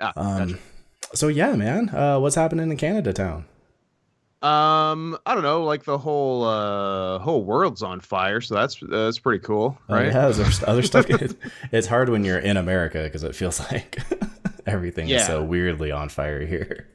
Ah, gotcha. Um, so yeah, man, what's happening in Canada town? I don't know, like the whole world's on fire, so that's pretty cool, Oh right? yeah, is there other stuff? It's hard when you're in America because it feels like everything is so Yeah. weirdly on fire here.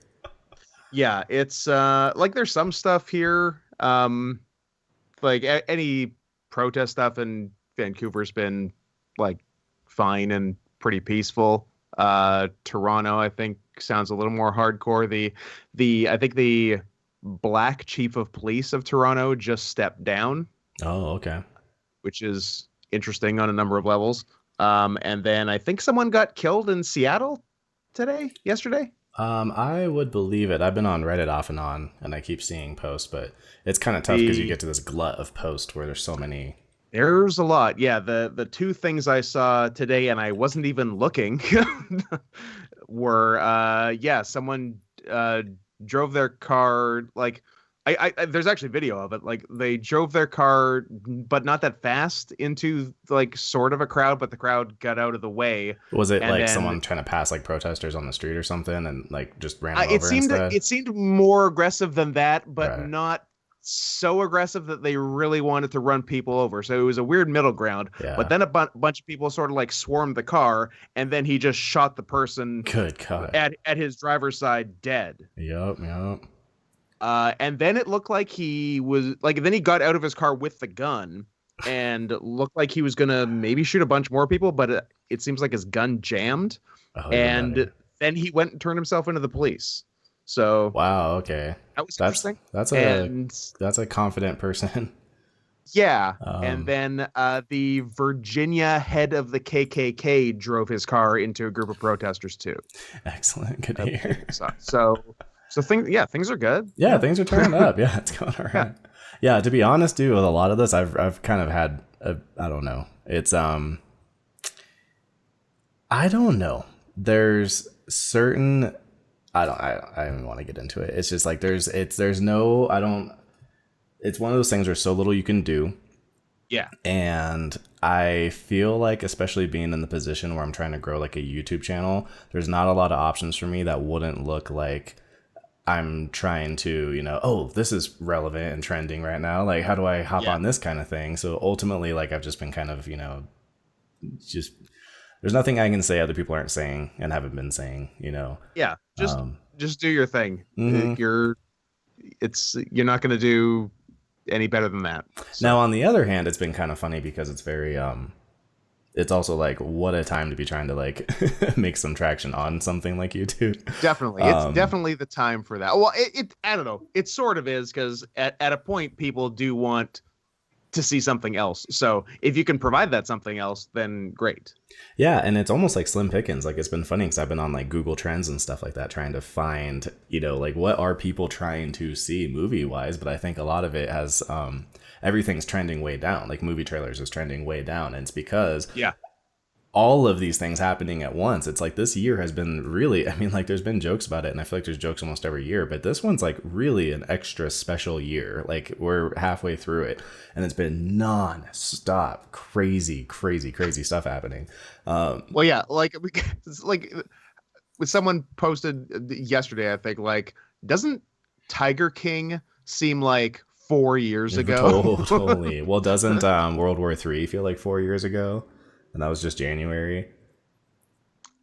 Yeah, it's like there's some stuff here. Like any protest stuff in Vancouver's been like fine and pretty peaceful. Toronto, I think, sounds a little more hardcore. The I think the black chief of police of Toronto just stepped down, Oh, okay. which is interesting on a number of levels. And then I think someone got killed in Seattle yesterday. I would believe it. I've been on Reddit off and on, and I keep seeing posts, but it's kind of tough because you The get to this glut of posts where there's so many. There's a lot. Yeah, the two things I saw today, and I wasn't even looking, were yeah, someone drove their car like there's actually video of it. Like they drove their car, but not that fast into like sort of a crowd, but the crowd got out of the way, Was it and like then someone trying to pass like protesters on the street or something, and like just ran them it over seemed instead? it seemed more aggressive than that, but Right. not so aggressive that they really wanted to run people over. So it was a weird middle ground. But Yeah. then a bunch of people sort of like swarmed the car, and then he just shot the person Good God. at his driver's side dead. Yup. Yup. And then it looked like he was like then he got out of his car with the gun and looked like he was gonna maybe shoot a bunch more people, but it seems like his gun jammed, Oh, and really? then he went and turned himself into the police. So Wow. Okay. that was That's interesting. that's a And that's a confident person. yeah, and um. then the Virginia head of the KKK drove his car into a group of protesters too. Excellent. Good to I believe hear. I saw. So things are good. Yeah, Yeah, things are turning up. Yeah, it's going all yeah. right. Yeah, to be honest, dude, with a lot of this, I've kind of had I don't know. It's I don't know. There's certain I don't even want to get into it. It's just like there's no I don't it's one of those things where so little you can do. Yeah. And I feel like, especially being in the position where I'm trying to grow like a YouTube channel, there's not a lot of options for me that wouldn't look like I'm trying to, oh, this is relevant and trending right now. Like, how do I hop Yeah. on this kind of thing? So ultimately, like, I've just been kind of, just there's nothing I can say other people aren't saying and haven't been saying. Yeah. Um, Just do your thing. mhm. You're not going to do any better than that. Now, So on the other hand, it's been kind of funny because it's very, it's also like, what a time to be trying to like make some traction on something like YouTube. definitely, it's Um, definitely the time for that. Well, it I don't know. It sort of is because at a point people do want to see something else. So if you can provide that something else, then great. Yeah, and it's almost like slim pickings. Like it's been funny because I've been on like Google Trends and stuff like that, trying to find, like what are people trying to see movie wise. But I think a lot of it has everything's trending way down. Like movie trailers is trending way down, and it's because Yeah. all of these things happening at once. It's like this year has been really, I mean, like there's been jokes about it, and I feel like there's jokes almost every year, but this one's like really an extra special year. Like we're halfway through it, and it's been non-stop crazy, crazy, crazy stuff happening. Well, yeah, like it's like with someone posted yesterday, I think like doesn't Tiger King seem like 4 years ago? Totally. Well, doesn't World War III feel like 4 years ago? And that was just January.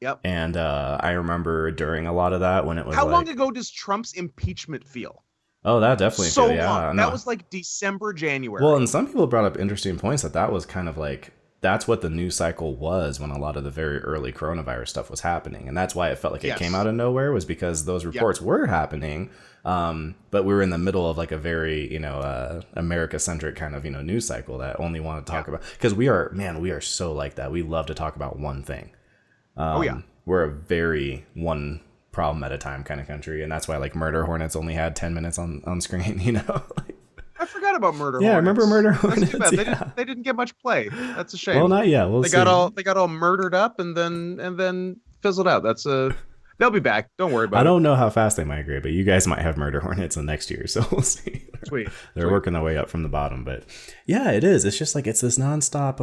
Yep. And I remember during a lot of that when it was How long like, ago does Trump's impeachment feel? oh, that definitely So feel, long. yeah, That no. was like December, Well, January. and some people brought up interesting points that was kind of like that's what the news cycle was when a lot of the very early coronavirus stuff was happening, and that's why it felt like it came out Yes. of nowhere was because those Yep. reports were happening, but we were in the middle of like a very America centric kind of news cycle that only wanted to Yeah. talk about because we are so like that. We love to talk about one thing. Oh yeah. We're a very one problem at a time kind of country, and that's why like Murder Hornets only had 10 minutes on screen. I forgot about Murder Yeah, I remember Hornets. Murder That's too Hornets. bad. Yeah. They didn't get much play. That's a Well, shame. not yet. We'll see. They got all murdered up and then fizzled out. That's a They'll be back. Don't worry I about it. don't know how fast they migrate, but you guys might have murder hornets in next year, so we'll see. Sweet. They're working their way up from the bottom, but yeah, it is. It's just like it's this nonstop,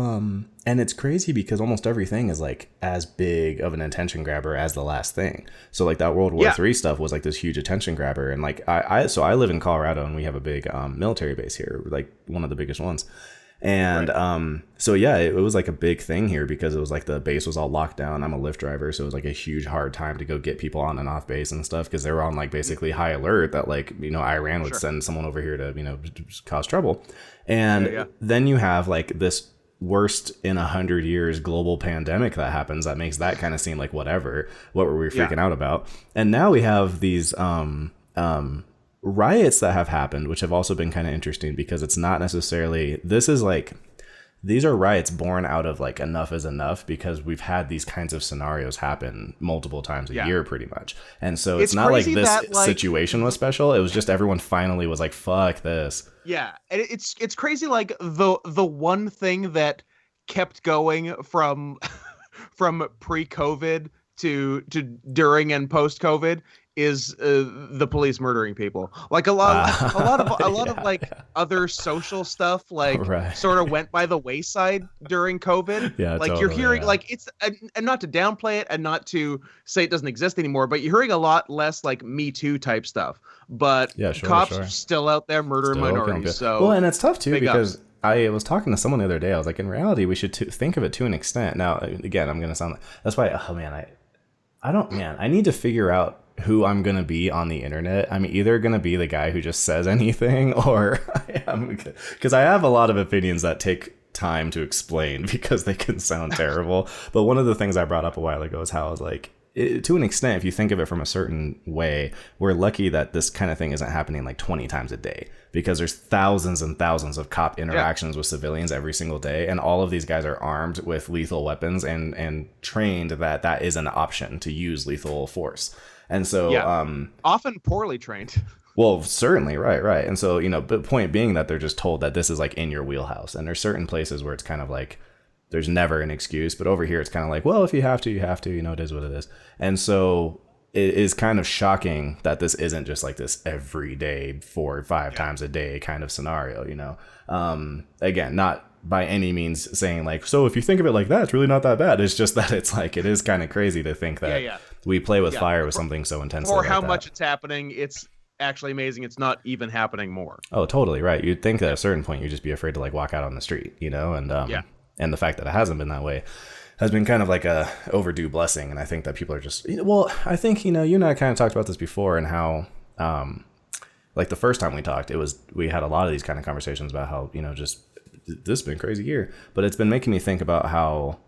and it's crazy because almost everything is like as big of an attention grabber as the last thing. So like that World War III stuff was like this huge attention grabber, and like so I live in Colorado and we have a big military base here, like one of the biggest ones. And so yeah, it was like a big thing here because it was like the base was all locked down. I'm a Lyft driver, so it was like a huge hard time to go get people on and off base and stuff because they were on like basically high alert that like, you know, Iran would send someone over here to, you know, cause trouble. And then you have like this worst in 100 years global pandemic that happens that makes that kind of seem like what were we freaking out about. And now we have these riots that have happened, which have also been kind of interesting because it's not necessarily, these are riots born out of like enough is enough because we've had these kinds of scenarios happen multiple times a year pretty much. And so it's not like this situation was special. It was just everyone finally was like, fuck this. Yeah. And it's crazy. Like the one thing that kept going from pre-COVID to during and post-COVID is the police murdering people. Like a lot of like other social stuff like sort of went by the wayside during COVID. Yeah, like totally, you're hearing like it's and not to downplay it and not to say it doesn't exist anymore, but you're hearing a lot less like Me Too type stuff. But cops are still out there murdering minorities. So well, and it's tough too because I was talking to someone the other day. I was like, in reality, we should think of it to an extent. Now, again, I'm gonna sound like that's why. Oh man, I need to figure out who I'm going to be on the internet. I'm either going to be the guy who just says anything or because I have a lot of opinions that take time to explain because they can sound terrible. But one of the things I brought up a while ago is how I was like, to an extent, if you think of it from a certain way, we're lucky that this kind of thing isn't happening like 20 times a day because there's thousands and thousands of cop interactions with civilians every single day. And all of these guys are armed with lethal weapons and trained that is an option to use lethal force. And so often poorly trained. Well, certainly. Right. And so, you know, but point being that they're just told that this is like in your wheelhouse. And there's certain places where it's kind of like there's never an excuse. But over here, it's kind of like, well, if you have to, you have to, you know, it is what it is. And so it is kind of shocking that this isn't just like this every day, 4 or 5 times a day kind of scenario, you know. Again, not by any means saying like, so if you think of it like that, it's really not that bad. It's just that it's like, it is kind of crazy to think that we play with fire with something so intense. Or how much it's happening. It's actually amazing. It's not even happening more. Oh, totally. Right. You'd think that at a certain point, you'd just be afraid to like walk out on the street, you know? And, and the fact that it hasn't been that way has been kind of like a overdue blessing. And I think that people are just, well, I think, you know, you and I kind of talked about this before and how, like the first time we talked, we had a lot of these kind of conversations about how, you know, just this has been a crazy year, but it's been making me think about how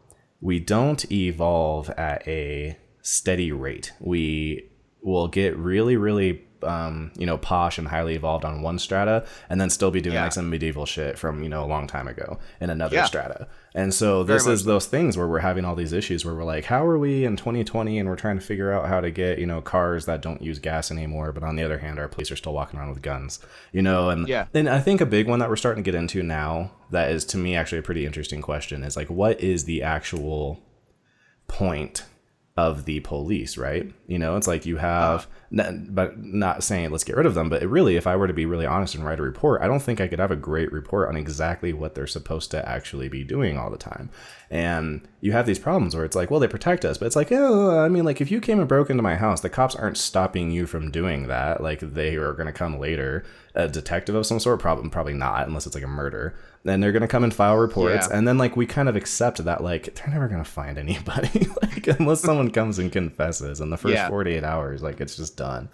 we don't evolve at a steady rate. We will get really, really, you know, posh and highly evolved on one strata and then still be doing like some medieval shit from, you know, a long time ago in another strata. And so this is those things where we're having all these issues where we're like, how are we in 2020 and we're trying to figure out how to get, you know, cars that don't use gas anymore. But on the other hand, our police are still walking around with guns, you know, and then I think a big one that we're starting to get into now that is to me actually a pretty interesting question is like, what is the actual point of the police, right? You know, it's like you have, but not saying let's get rid of them, but really, if I were to be really honest and write a report, I don't think I could have a great report on exactly what they're supposed to actually be doing all the time. And you have these problems where it's like, well, they protect us, but it's like, oh, I mean, like if you came and broke into my house, the cops aren't stopping you from doing that. Like they are going to come later, a detective of some sort, probably not, unless it's like a murder. Then they're going to come and file reports. And then like we kind of accept that like they're never going to find anybody like unless someone comes and confesses in the first 48 hours, like it's just done.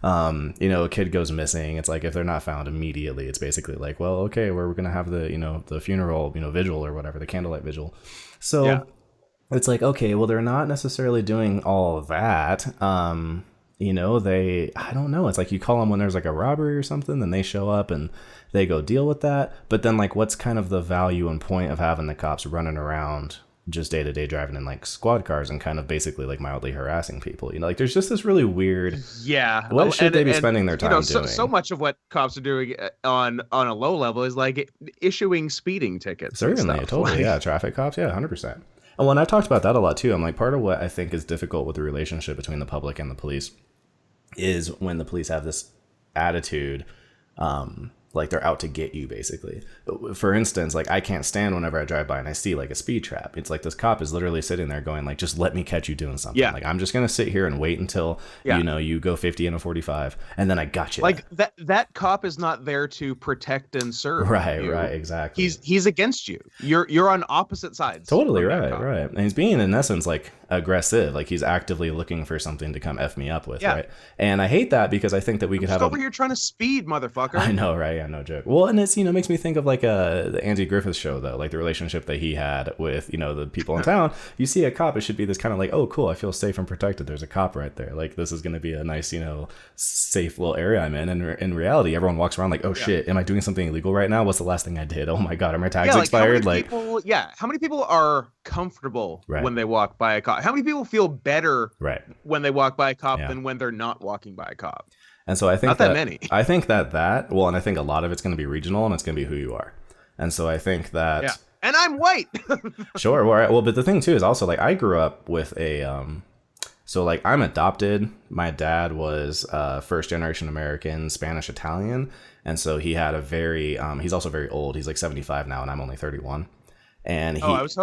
You know, a kid goes missing. It's like if they're not found immediately, it's basically like, well, okay, we're going to have the, you know, the funeral, you know, vigil or whatever, the candlelight vigil. So it's like, okay, well, they're not necessarily doing all of that. You know, I don't know. It's like you call them when there's like a robbery or something, then they show up and they go deal with that. But then like, what's kind of the value and point of having the cops running around just day to day driving in like squad cars and kind of basically like mildly harassing people? You know, like there's just this really weird. What should they be spending their time doing? So much of what cops are doing on a low level is like issuing speeding tickets. Certainly, totally. Like, traffic cops. 100%. And when I talked about that a lot too, I'm like, part of what I think is difficult with the relationship between the public and the police is when the police have this attitude, like they're out to get you, basically. For instance, like I can't stand whenever I drive by and I see like a speed trap. It's like this cop is literally sitting there going like, just let me catch you doing something. Yeah. Like I'm just gonna sit here and wait until you go 50 and a 45, and then I got you. Like that cop is not there to protect and serve. Right, you. right, exactly. He's against you. You're on opposite sides. Totally right, right. And he's being in essence like aggressive, like he's actively looking for something to come F me up with, right? And I hate that because I think that we could have over here trying to speed, motherfucker. I know, right? Yeah, no joke. Well, and it's makes me think of like the Andy Griffith show though, like the relationship that he had with the people in town. You see a cop, it should be this kind of like, oh cool, I feel safe and protected. There's a cop right there. Like this is going to be a nice safe little area I'm in. And in reality, everyone walks around like, oh shit, am I doing something illegal right now? What's the last thing I did? Oh my god, are my tags expired? How many people are comfortable when they walk by a cop? How many people feel better when they walk by a cop than when they're not walking by a cop? And so I think not that many. I think and I think a lot of it's going to be regional, and it's going to be who you are. And so I think that and I'm white. Sure. Well, but the thing too is also like I grew up with a so like I'm adopted. My dad was first generation American, Spanish Italian, and so he had a very he's also very old. He's like 75 now, and I'm only 31. And I was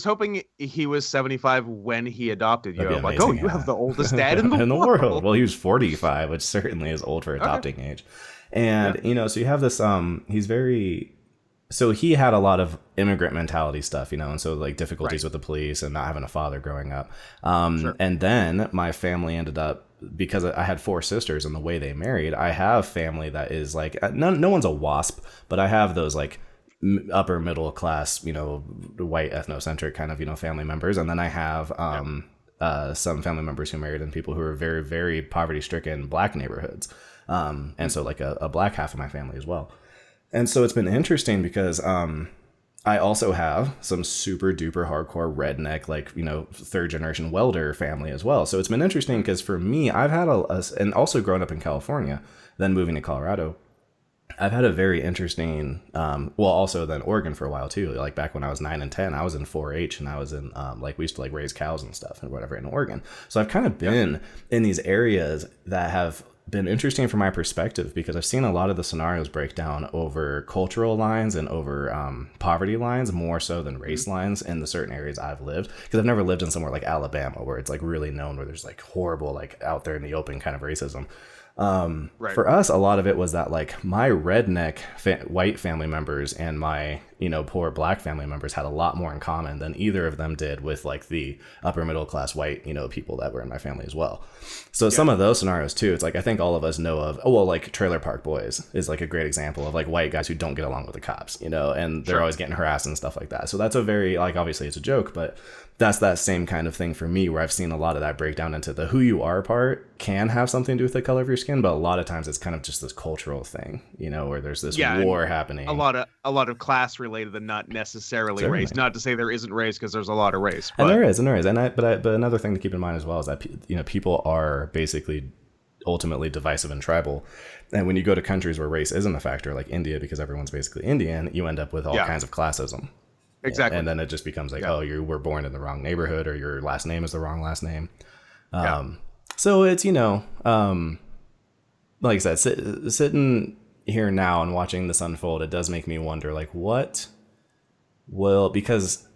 hoping he was 75 when he adopted you. I'm like, you have the oldest dad in the world. Well, he was 45, which certainly is old for adopting age. And so you have this so he had a lot of immigrant mentality stuff, and so like difficulties with the police and not having a father growing up. And then my family ended up, because I had 4 sisters and the way they married, I have family that is like, no one's a WASP, but I have those like upper middle class, white ethnocentric kind of, family members. And then I have some family members who married in people who are very, very poverty stricken black neighborhoods. And so like a black half of my family as well. And so it's been interesting because I also have some super duper hardcore redneck, like, third generation welder family as well. So it's been interesting because for me, I've had and also growing up in California, then moving to Colorado, I've had a very interesting, also then Oregon for a while too. Like back when I was 9 and 10, I was in 4-H and I was in, we used to like raise cows and stuff and whatever in Oregon. So I've kind of been in these areas that have been interesting from my perspective because I've seen a lot of the scenarios break down over cultural lines and over poverty lines more so than race lines in the certain areas I've lived, because I've never lived in somewhere like Alabama where it's like really known, where there's like horrible, like out there in the open kind of racism. For us, a lot of it was that like my redneck white family members and my poor black family members had a lot more in common than either of them did with like the upper middle class white people that were in my family as well. So some of those scenarios too, it's like I think all of us know of, like Trailer Park Boys is like a great example of like white guys who don't get along with the cops, and they're always getting harassed and stuff like that. So that's a very, like, obviously it's a joke, but that's that same kind of thing for me, where I've seen a lot of that break down into the who you are part can have something to do with the color of your skin, but a lot of times it's kind of just this cultural thing, where there's this war happening. A lot of class related and not necessarily race. Not to say there isn't race, because there's a lot of race. But... And there is. But another thing to keep in mind as well is that people are basically ultimately divisive and tribal. And when you go to countries where race isn't a factor, like India, because everyone's basically Indian, you end up with all kinds of classism. Exactly. And then it just becomes like, you were born in the wrong neighborhood, or your last name is the wrong last name. So it's, like I said, sitting here now and watching this unfold, it does make me wonder, like, what will, because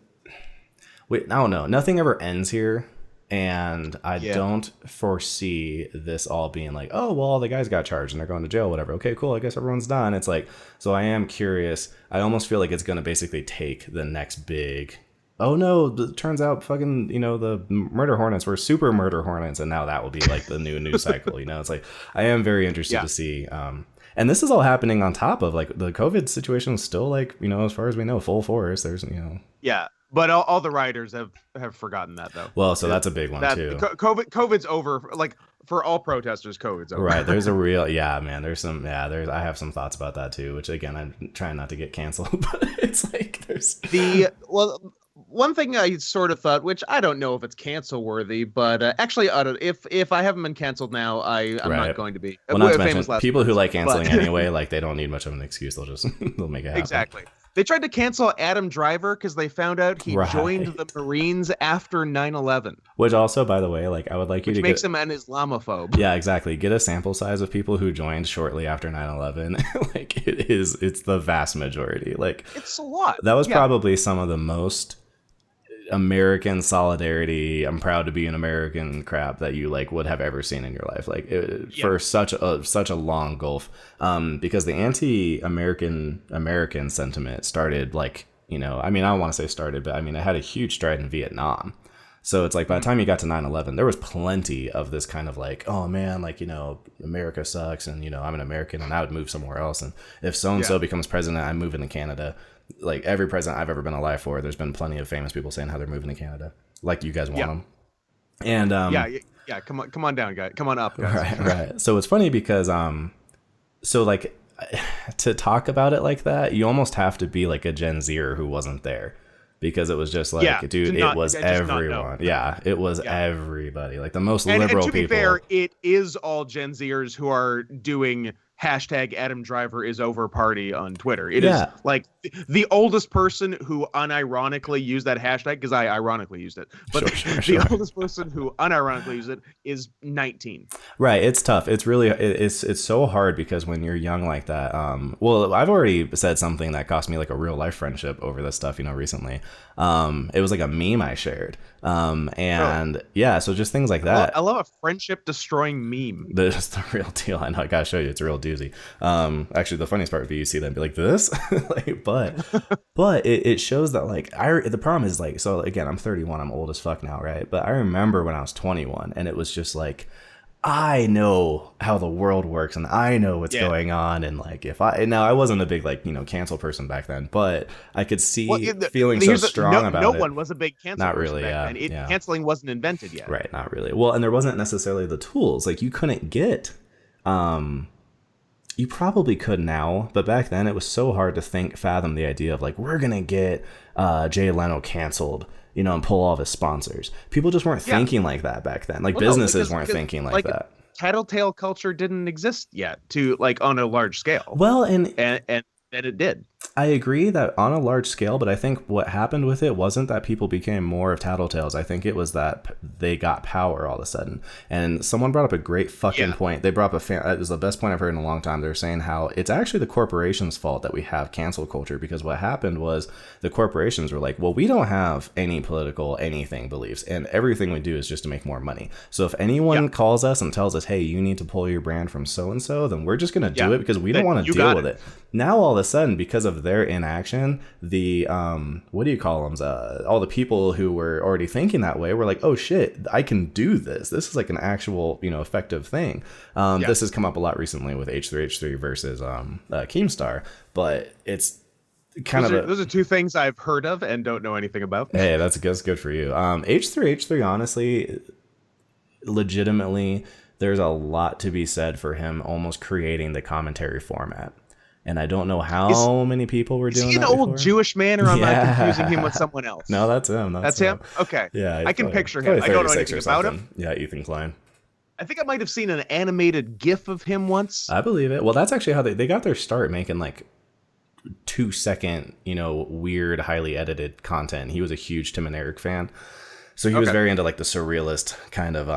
I don't know, nothing ever ends here. And I don't foresee this all being like, oh, well, all the guys got charged and they're going to jail, whatever. Okay, cool. I guess everyone's done. It's like, so I am curious. I almost feel like it's going to basically take the next big, oh no, it turns out fucking, the murder hornets were super murder hornets. And now that will be like the new news cycle. It's like, I am very interested to see. And this is all happening on top of like the COVID situation is still like, as far as we know, full force. There's, Yeah. But all the writers have forgotten that, though. Well, so that's a big one too. COVID's over. Like for all protesters, COVID's over. Right. There's a real, man. There's some, I have some thoughts about that too. Which again, I'm trying not to get canceled, but it's like there's one thing I sort of thought, which I don't know if it's cancel worthy, but actually, if I haven't been canceled now, I'm not going to be. Well, not to mention people who like canceling anyway, like they don't need much of an excuse. They'll make it happen. Exactly. They tried to cancel Adam Driver because they found out he joined Right. the Marines after 9/11, Which also, by the way, like I would like you which to makes get. him an Islamophobe. Yeah, exactly. Get a sample size of people who joined shortly after 9/11. Like it's the vast majority. Like It's a lot. that was Yeah. probably some of the most American solidarity, I'm proud to be an American crap that you like would have ever seen in your life. Like for such a long gulf, because the anti-American sentiment started like, I mean, I don't want to say started, but I mean, it had a huge stride in Vietnam. So it's like by the time you got to 9/11, there was plenty of this kind of like, oh man, like, America sucks, and I'm an American and I would move somewhere else, and if so and so becomes president, I'm moving to Canada. Like every president I've ever been alive for, there's been plenty of famous people saying how they're moving to Canada, like you guys want them. And yeah. Come on down, guys. Come on up, guys. right. So it's funny because so like to talk about it like that, you almost have to be like a Gen Zer who wasn't there, because it was just like, dude, it was everyone. Yeah, it was everybody. Like the most liberal people. And to be fair, it is all Gen Zers who are doing hashtag Adam Driver is over party on Twitter. It is like the oldest person who unironically used that hashtag, because I ironically used it, but the oldest person who unironically used it is 19. Right. It's tough. It's really, it's so hard because when you're young like that, well, I've already said something that cost me like a real life friendship over this stuff, recently. It was like a meme I shared. So just things like that. I love a friendship destroying meme. That's the real deal. I know. I gotta show you. It's a real doozy. Actually, the funniest part would be you see that and be like, this? Like, but it shows that like the problem is like, so again, I'm 31. I'm old as fuck now, right? But I remember when I was 21 and it was just like, I know how the world works and I know what's going on, and like I wasn't a big like cancel person back then, but I could see feeling so strong about it. No one was a big cancel. Not person really, back then. Canceling wasn't invented yet. Right, not really. Well, and there wasn't necessarily the tools. Like you couldn't get, you probably could now, but back then it was so hard to fathom the idea of like we're gonna get Jay Leno canceled. And pull all of his sponsors. People just weren't thinking like that back then. Like businesses weren't thinking like that. Tattletale culture didn't exist yet to like on a large scale. Well, and it did. I agree that on a large scale, but I think what happened with it wasn't that people became more of tattletales. I think it was that they got power all of a sudden. And someone brought up a great fucking point. They brought up it was the best point I've heard in a long time. They're saying how it's actually the corporation's fault that we have cancel culture, because what happened was the corporations were like, well, we don't have any political anything beliefs, and everything we do is just to make more money. So if anyone calls us and tells us, hey, you need to pull your brand from so-and-so, then we're just going to do it because we don't want to deal with it. Now, all of a sudden, because of their inaction, the what do you call them? All the people who were already thinking that way were like, oh shit, I can do this. This is like an actual, effective thing. This has come up a lot recently with H3H3 versus Keemstar, but it's kind of those are two things I've heard of and don't know anything about. Hey, that's good for you. H3H3, honestly, legitimately, there's a lot to be said for him almost creating the commentary format. And I don't know how many people were doing that. Is he an old Jewish man, or am I confusing him with someone else? No, that's him. That's him? Okay. Yeah. I can picture him. I don't know anything about him. Yeah, Ethan Klein. I think I might have seen an animated GIF of him once. I believe it. Well, that's actually how they got their start, making like 2-second, weird, highly edited content. He was a huge Tim and Eric fan. So he was very into like the surrealist kind of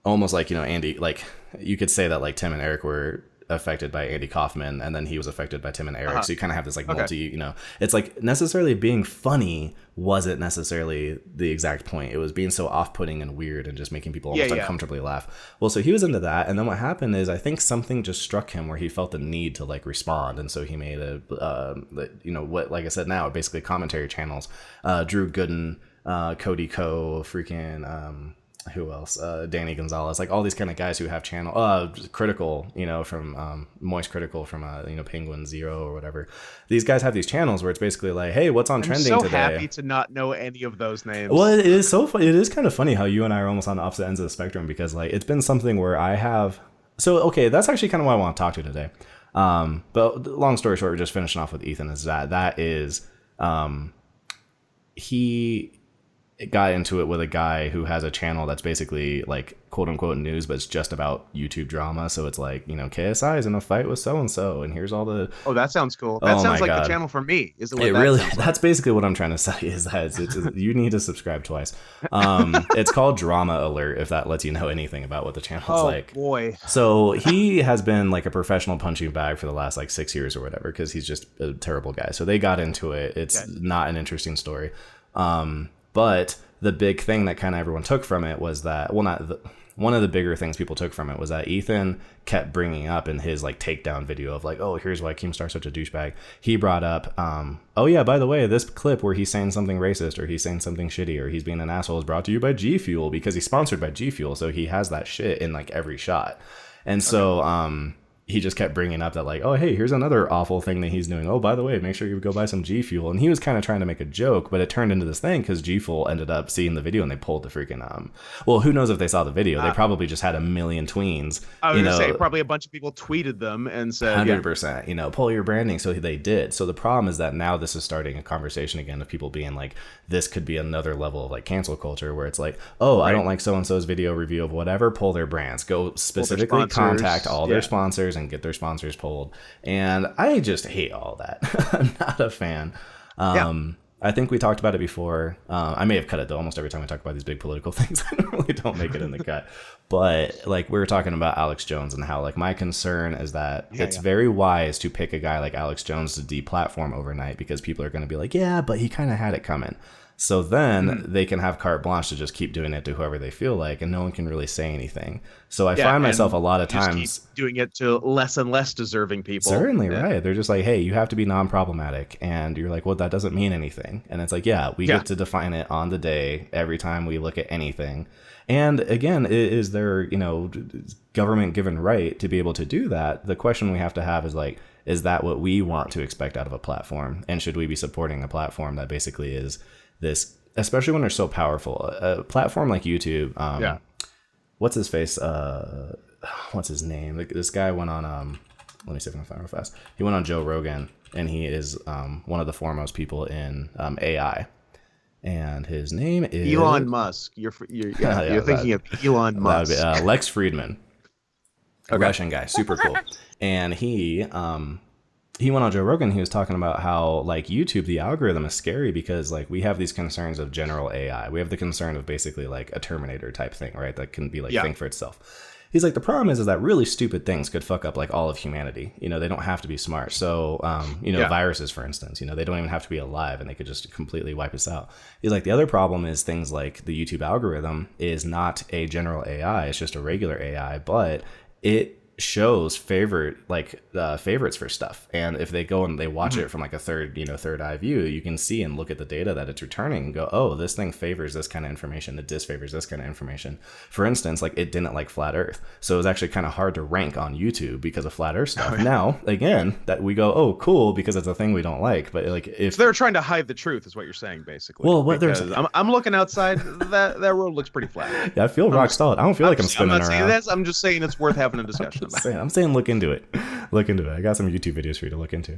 almost like, Andy, like you could say that like Tim and Eric were affected by Andy Kaufman, and then he was affected by Tim and Eric. So you kind of have this like multi, it's like necessarily being funny wasn't necessarily the exact point. It was being so off-putting and weird and just making people almost uncomfortably laugh. Well, so he was into that, and then what happened is I think something just struck him where he felt the need to like respond, and so he made what, like I said, now basically commentary channels. Drew Gooden, Cody Ko, freaking who else? Danny Gonzalez, like all these kind of guys who have channel Critical, from Moist Critical from Penguin Zero or whatever. These guys have these channels where it's basically like, hey, what's on trending today? I'm so happy to not know any of those names. Well, it is so funny. It is kind of funny how you and I are almost on the opposite ends of the spectrum, because like it's been something where I have. So okay, that's actually kind of what I want to talk to today. But long story short, we're just finishing off with Ethan. Is that is he got into it with a guy who has a channel that's basically like quote unquote news, but it's just about YouTube drama. So it's like, you know, KSI is in a fight with so and so, and here's all the. Oh, that sounds cool. That Oh my sounds like the God. channel for me. Is it what It that really, sounds like? that's basically what I'm trying to say is that you need to subscribe twice. It's called Drama Alert, if that lets you know anything about what the channel's Oh like. boy. So he has been like a professional punching bag for the last like 6 years or whatever, because he's just a terrible guy. So they got into it. It's not an interesting story. But the big thing that kind of everyone took from it was that, well, not the, one of the bigger things people took from it was that Ethan kept bringing up in his like takedown video of like, oh, here's why Keemstar's such a douchebag. He brought up, oh yeah, by the way, this clip where he's saying something racist or he's saying something shitty or he's being an asshole is brought to you by G Fuel, because he's sponsored by G Fuel. So he has that shit in like every shot. And so, he just kept bringing up that like, oh, hey, here's another awful thing that he's doing. Oh, by the way, make sure you go buy some G Fuel. And he was kind of trying to make a joke, but it turned into this thing because G Fuel ended up seeing the video and they pulled the freaking, well, who knows if they saw the video. They probably just had a million tweens. I was going to say, probably a bunch of people tweeted them and said, 100%, you know, pull your branding. So they did. So the problem is that now this is starting a conversation again of people being like, this could be another level of like cancel culture where it's like, oh, I don't like so-and-so's video review of whatever, pull their brands, go specifically contact all their sponsors and get their sponsors pulled. And I just hate all that. I'm not a fan. I think we talked about it before. I may have cut it though. Almost every time we talk about these big political things, I really don't make it in the cut. But like we were talking about Alex Jones and how like my concern is that it's very wise to pick a guy like Alex Jones to deplatform overnight, because people are going to be like, yeah, but he kind of had it coming. So then they can have carte blanche to just keep doing it to whoever they feel like, and no one can really say anything. So I find myself a lot of times keep doing it to less and less deserving people. Certainly, right. They're just like, hey, you have to be non-problematic. And you're like, well, that doesn't mean anything. And it's like, yeah, we get to define it on the day every time we look at anything. And again, is there, you know, government given right to be able to do that? The question we have to have is like, is that what we want to expect out of a platform? And should we be supporting a platform that basically is this, especially when they're so powerful? A platform like YouTube, what's his face? What's his name? Like, this guy went on, let me see if I can find it real fast. He went on Joe Rogan, and he is one of the foremost people in AI. And his name is Elon Musk. You're thinking of Elon Musk. That would be, Lex Friedman, a Russian guy, super cool. And he went on Joe Rogan. He was talking about how like YouTube, the algorithm is scary because like we have these concerns of general AI. We have the concern of basically like a Terminator type thing, right? That can be like think for itself. He's like, the problem is that really stupid things could fuck up like all of humanity. You know, they don't have to be smart. So, viruses, for instance, you know, they don't even have to be alive and they could just completely wipe us out. He's like, the other problem is things like the YouTube algorithm is not a general AI. It's just a regular AI, but it shows favorites for stuff. And if they go and they watch it from like a third eye view, you can see and look at the data that it's returning and go, oh, this thing favors this kind of information, it disfavors this kind of information. For instance, like it didn't like flat earth, so it was actually kind of hard to rank on YouTube because of flat earth stuff. Now again, that we go, oh cool, because it's a thing we don't like. But like, if they're trying to hide the truth is what you're saying basically. Well, what there's I'm looking outside, that road looks pretty flat. Yeah, I feel rock solid. I don't feel like I'm spinning around. Saying this, I'm just saying it's worth having a discussion about. I'm saying look into it. I got some YouTube videos for you to look into.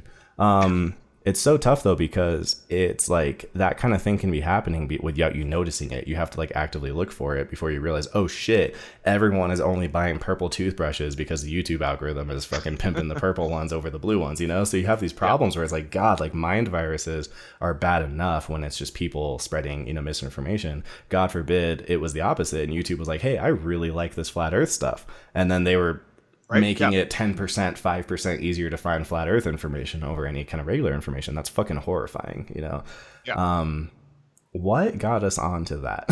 It's so tough though, because it's like that kind of thing can be happening without you noticing it. You have to like actively look for it before you realize, oh shit, everyone is only buying purple toothbrushes because the YouTube algorithm is fucking pimping the purple ones over the blue ones, you know? So you have these problems where it's like, God, like mind viruses are bad enough when it's just people spreading, you know, misinformation. God forbid it was the opposite and YouTube was like, hey, I really like this flat earth stuff. And then they were making it 10%, 5% easier to find flat earth information over any kind of regular information. That's fucking horrifying, you know? What got us onto that?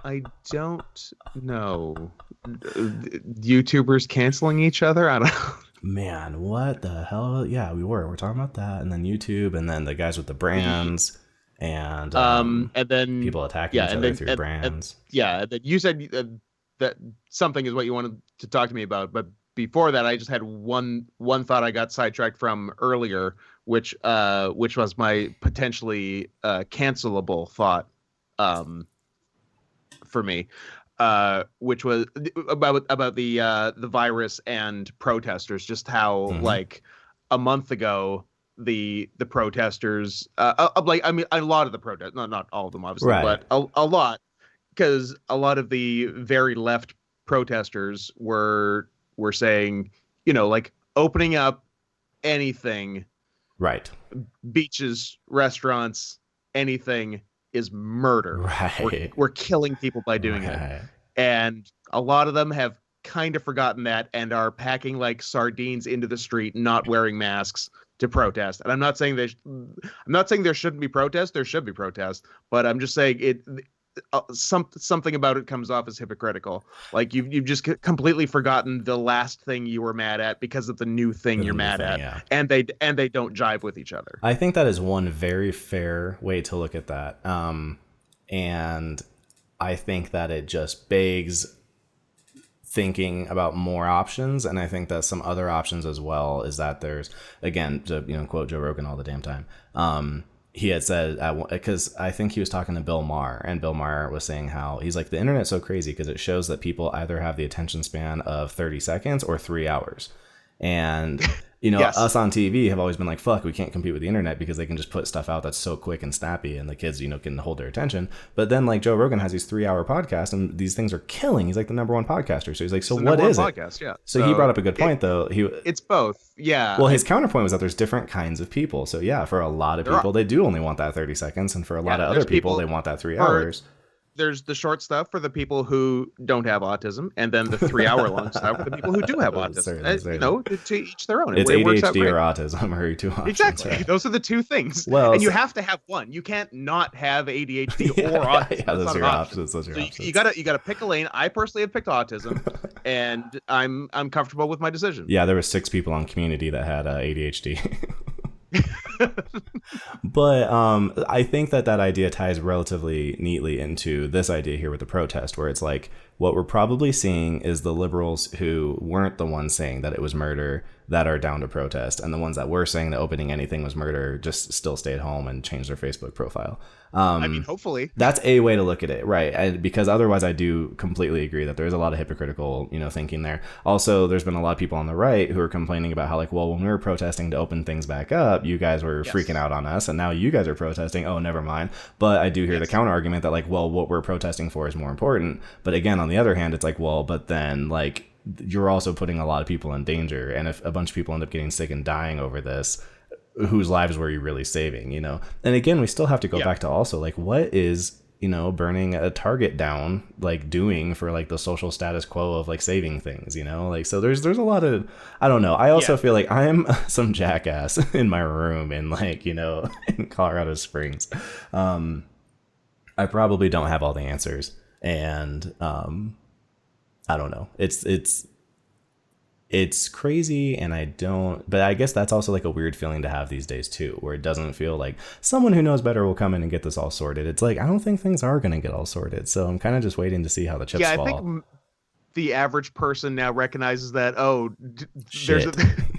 I don't know. YouTubers canceling each other? I don't know. Man, what the hell? Yeah, we're talking about that. And then YouTube, and then the guys with the brands, and then people attacking each other through brands. And then you said that something is what you wanted to talk to me about, but before that I just had one thought I got sidetracked from earlier, which was my potentially cancelable thought for me, which was about the virus and protesters, just how like a month ago the protesters, like I mean a lot of the protest, not all of them obviously, Right. but a lot, because a lot of the very left protesters were saying, like opening up anything, Right. beaches, restaurants, anything is murder. Right. We're killing people by doing it. Right. And a lot of them have kind of forgotten that and are packing like sardines into the street, not wearing masks to protest. And I'm not saying there shouldn't be protests. There should be protests, but I'm just saying something about it comes off as hypocritical. Like you've just completely forgotten the last thing you were mad at because of the new thing you're mad at, yeah. and they don't jive with each other. I think that is one very fair way to look at that. And I think that it just begs thinking about more options, and I think that some other options as well is that there's, again, to quote Joe Rogan all the damn time, he had said, because I think he was talking to Bill Maher, and Bill Maher was saying how he's like, the internet's so crazy because it shows that people either have the attention span of 30 seconds or 3 hours. And, Yes. Us on TV have always been like, fuck, we can't compete with the internet because they can just put stuff out that's so quick and snappy and the kids, can hold their attention. But then like Joe Rogan has these 3-hour podcasts and these things are killing. He's like the number one podcaster. So he's like, so what is it? Yeah. So he brought up a good point though. It's both. Yeah. Well, his counterpoint was that there's different kinds of people. So yeah, for a lot of people, they do only want that 30 seconds. And for a lot of other people, they want that 3 hours. There's the short stuff for the people who don't have autism, and then the 3-hour long stuff for the people who do have autism. To each their own. It's it works out ADHD great. or autism, or two options. Exactly. Right? Those are the two things. Well, and you have to have one. You can't not have ADHD or autism. Yeah, those are your options. Those are your options. You gotta pick a lane. I personally have picked autism, and I'm comfortable with my decision. Yeah, there were 6 people on Community that had ADHD. But I think that idea ties relatively neatly into this idea here with the protest, where it's like what we're probably seeing is the liberals who weren't the ones saying that it was murder that are down to protest, and the ones that were saying that opening anything was murder just still stayed home and changed their Facebook profile. I mean, hopefully. That's a way to look at it, right? Because otherwise I do completely agree that there's a lot of hypocritical, thinking there. Also, there's been a lot of people on the right who are complaining about how, like, well, when we were protesting to open things back up, you guys were freaking out on us, and now you guys are protesting. Oh, never mind. But I do hear the counter argument that, like, well, what we're protesting for is more important. But again, on the other hand, it's like, well, but then, like, you're also putting a lot of people in danger. And if a bunch of people end up getting sick and dying over this, whose lives were you really saving, And again, we still have to go back to also, like, what is, burning a Target down, like, doing for, like, the social status quo of, like, saving things, Like, so there's a lot of, I don't know. I also feel like I'm some jackass in my room in, like, in Colorado Springs. I probably don't have all the answers. And I don't know. It's crazy, and but I guess that's also like a weird feeling to have these days too, where it doesn't feel like someone who knows better will come in and get this all sorted. It's like, I don't think things are going to get all sorted. So I'm kind of just waiting to see how the chips fall. I think the average person now recognizes that,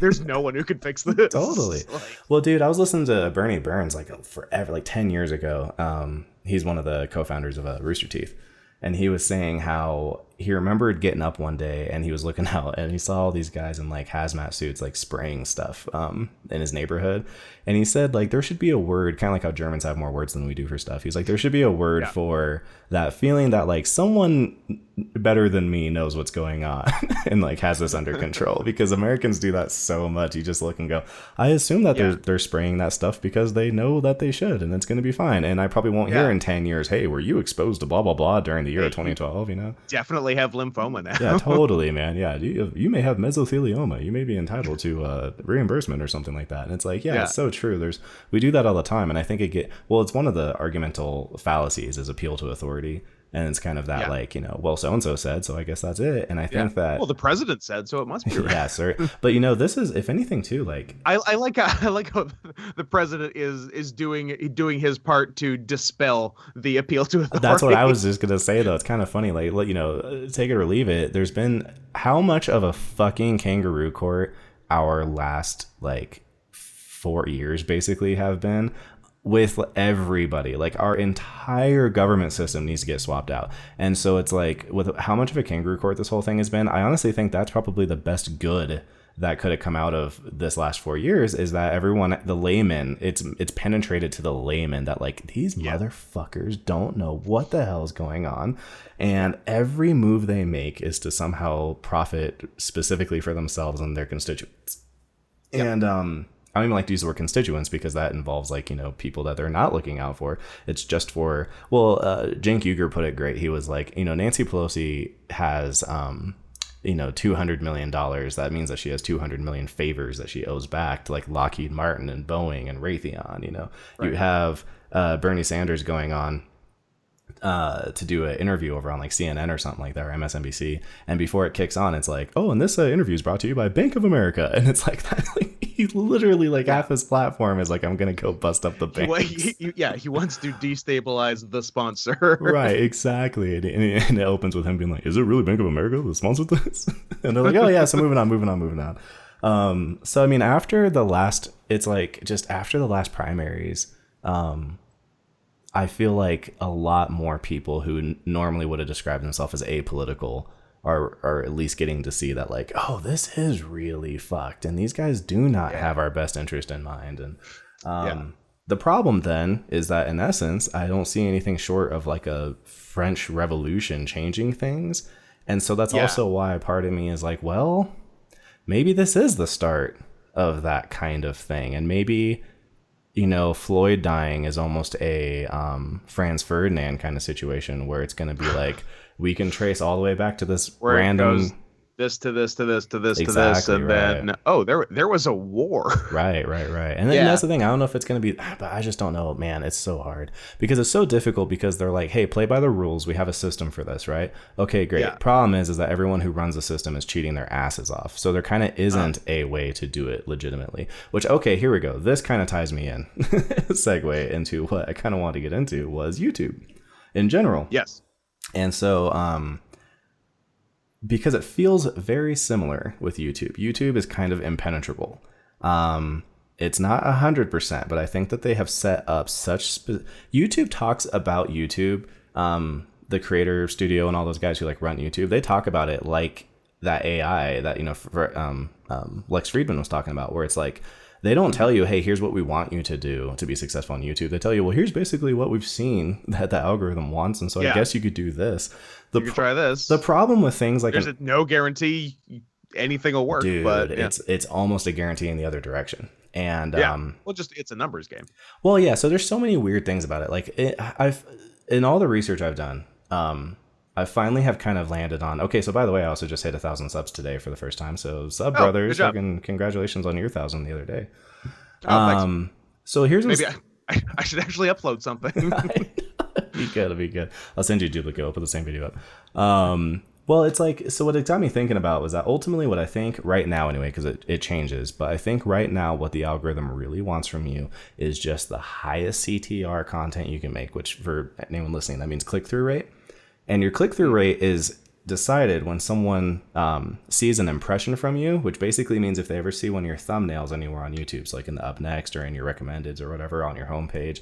there's no one who can fix this. Totally. Well, dude, I was listening to Bernie Burns like forever, like 10 years ago. He's one of the co-founders of Rooster Teeth. And he was saying how he remembered getting up one day and he was looking out and he saw all these guys in like hazmat suits, like spraying stuff in his neighborhood. And he said, like, there should be a word, kind of like how Germans have more words than we do for stuff. He's like, there should be a word for that feeling that, like, someone better than me knows what's going on and, like, has this under control, because Americans do that so much. You just look and go, I assume that they're spraying that stuff because they know that they should and it's going to be fine. And I probably won't hear in 10 years, hey, were you exposed to blah, blah, blah during the year of 2012, Definitely have lymphoma now. Yeah, totally, man. Yeah, you may have mesothelioma. You may be entitled to reimbursement or something like that. And it's like, it's so true. We do that all the time. And I think it's one of the argumental fallacies is appeal to authority. And it's kind of that, like, well, so-and-so said, so I guess that's it. And I think that... Well, the president said, so it must be right. Yeah, sir. But, this is, if anything, too, like... I like how the president is doing his part to dispel the appeal to authority. That's what I was just going to say, though. It's kind of funny. Like, take it or leave it. There's been... How much of a fucking kangaroo court our last, like, 4 years, basically, have been... with everybody. Like, our entire government system needs to get swapped out. And so it's like, with how much of a kangaroo court this whole thing has been, I honestly think that's probably the best good that could have come out of this last 4 years is that everyone, the layman, it's penetrated to the layman that like these motherfuckers don't know what the hell is going on, and every move they make is to somehow profit specifically for themselves and their constituents. And I don't even like to use the word constituents because that involves like, you know, people that they're not looking out for. It's just for, well, Cenk Uygur put it great. He was like, you know, Nancy Pelosi has you know, $200 million. That means that she has 200 million favors that she owes back to like Lockheed Martin and Boeing and Raytheon. You know, right. You have Bernie Sanders going on to do an interview over on like CNN or something like that, or MSNBC. And before it kicks on, it's like, oh, and this interview is brought to you by Bank of America. And it's like that. Like, he literally like half his platform is like, I'm going to go bust up the bank. He wants to destabilize the sponsor. Right, exactly. And it opens with him being like, is it really Bank of America that sponsored this? And they're like, oh yeah, so moving on. So, I mean, after the last primaries, I feel like a lot more people who normally would have described themselves as apolitical are at least getting to see that like, oh, this is really fucked. And these guys do not have our best interest in mind. And the problem then is that in essence, I don't see anything short of like a French Revolution changing things. And so that's also why a part of me is like, well, maybe this is the start of that kind of thing. And maybe, you know, Floyd dying is almost a Franz Ferdinand kind of situation where it's going to be like, we can trace all the way back to this where random... It goes this to this to this to this exactly, to this, and then, oh, there was a war. Right. And then that's the thing. I don't know if it's going to be... But I just don't know, man. It's so hard. Because it's so difficult because they're like, hey, play by the rules. We have a system for this, right? Okay, great. Yeah. Problem is that everyone who runs the system is cheating their asses off. So there kind of isn't a way to do it legitimately. Which, okay, here we go. This kind of ties me in. Segue into what I kind of wanted to get into was YouTube in general. Yes. And so, because it feels very similar with YouTube. YouTube is kind of impenetrable. It's not 100%, but I think that they have set up such... YouTube talks about YouTube, the creator studio and all those guys who like run YouTube. They talk about it like that AI that, you know, Lex Friedman was talking about, where it's like, they don't tell you, hey, here's what we want you to do to be successful on YouTube. They tell you, well, here's basically what we've seen that the algorithm wants. And so I guess you could do this. You could try this. The problem with things like... There's no guarantee anything will work. Dude, but it's almost a guarantee in the other direction. And it's a numbers game. Well, yeah. So there's so many weird things about it. Like in all the research I've done, I finally have kind of landed on, okay, so by the way, I also just hit 1,000 subs today for the first time. So brothers, congratulations on your 1,000 the other day. So here's... Maybe I should actually upload something. Be good. I'll send you a duplicate. I'll put the same video up. Well, it's like, so what it got me thinking about was that ultimately what I think right now anyway, because it changes, but I think right now what the algorithm really wants from you is just the highest CTR content you can make, which for anyone listening, that means click-through rate. And your click-through rate is decided when someone sees an impression from you, which basically means if they ever see one of your thumbnails anywhere on YouTube, so like in the up next or in your recommendeds or whatever on your homepage,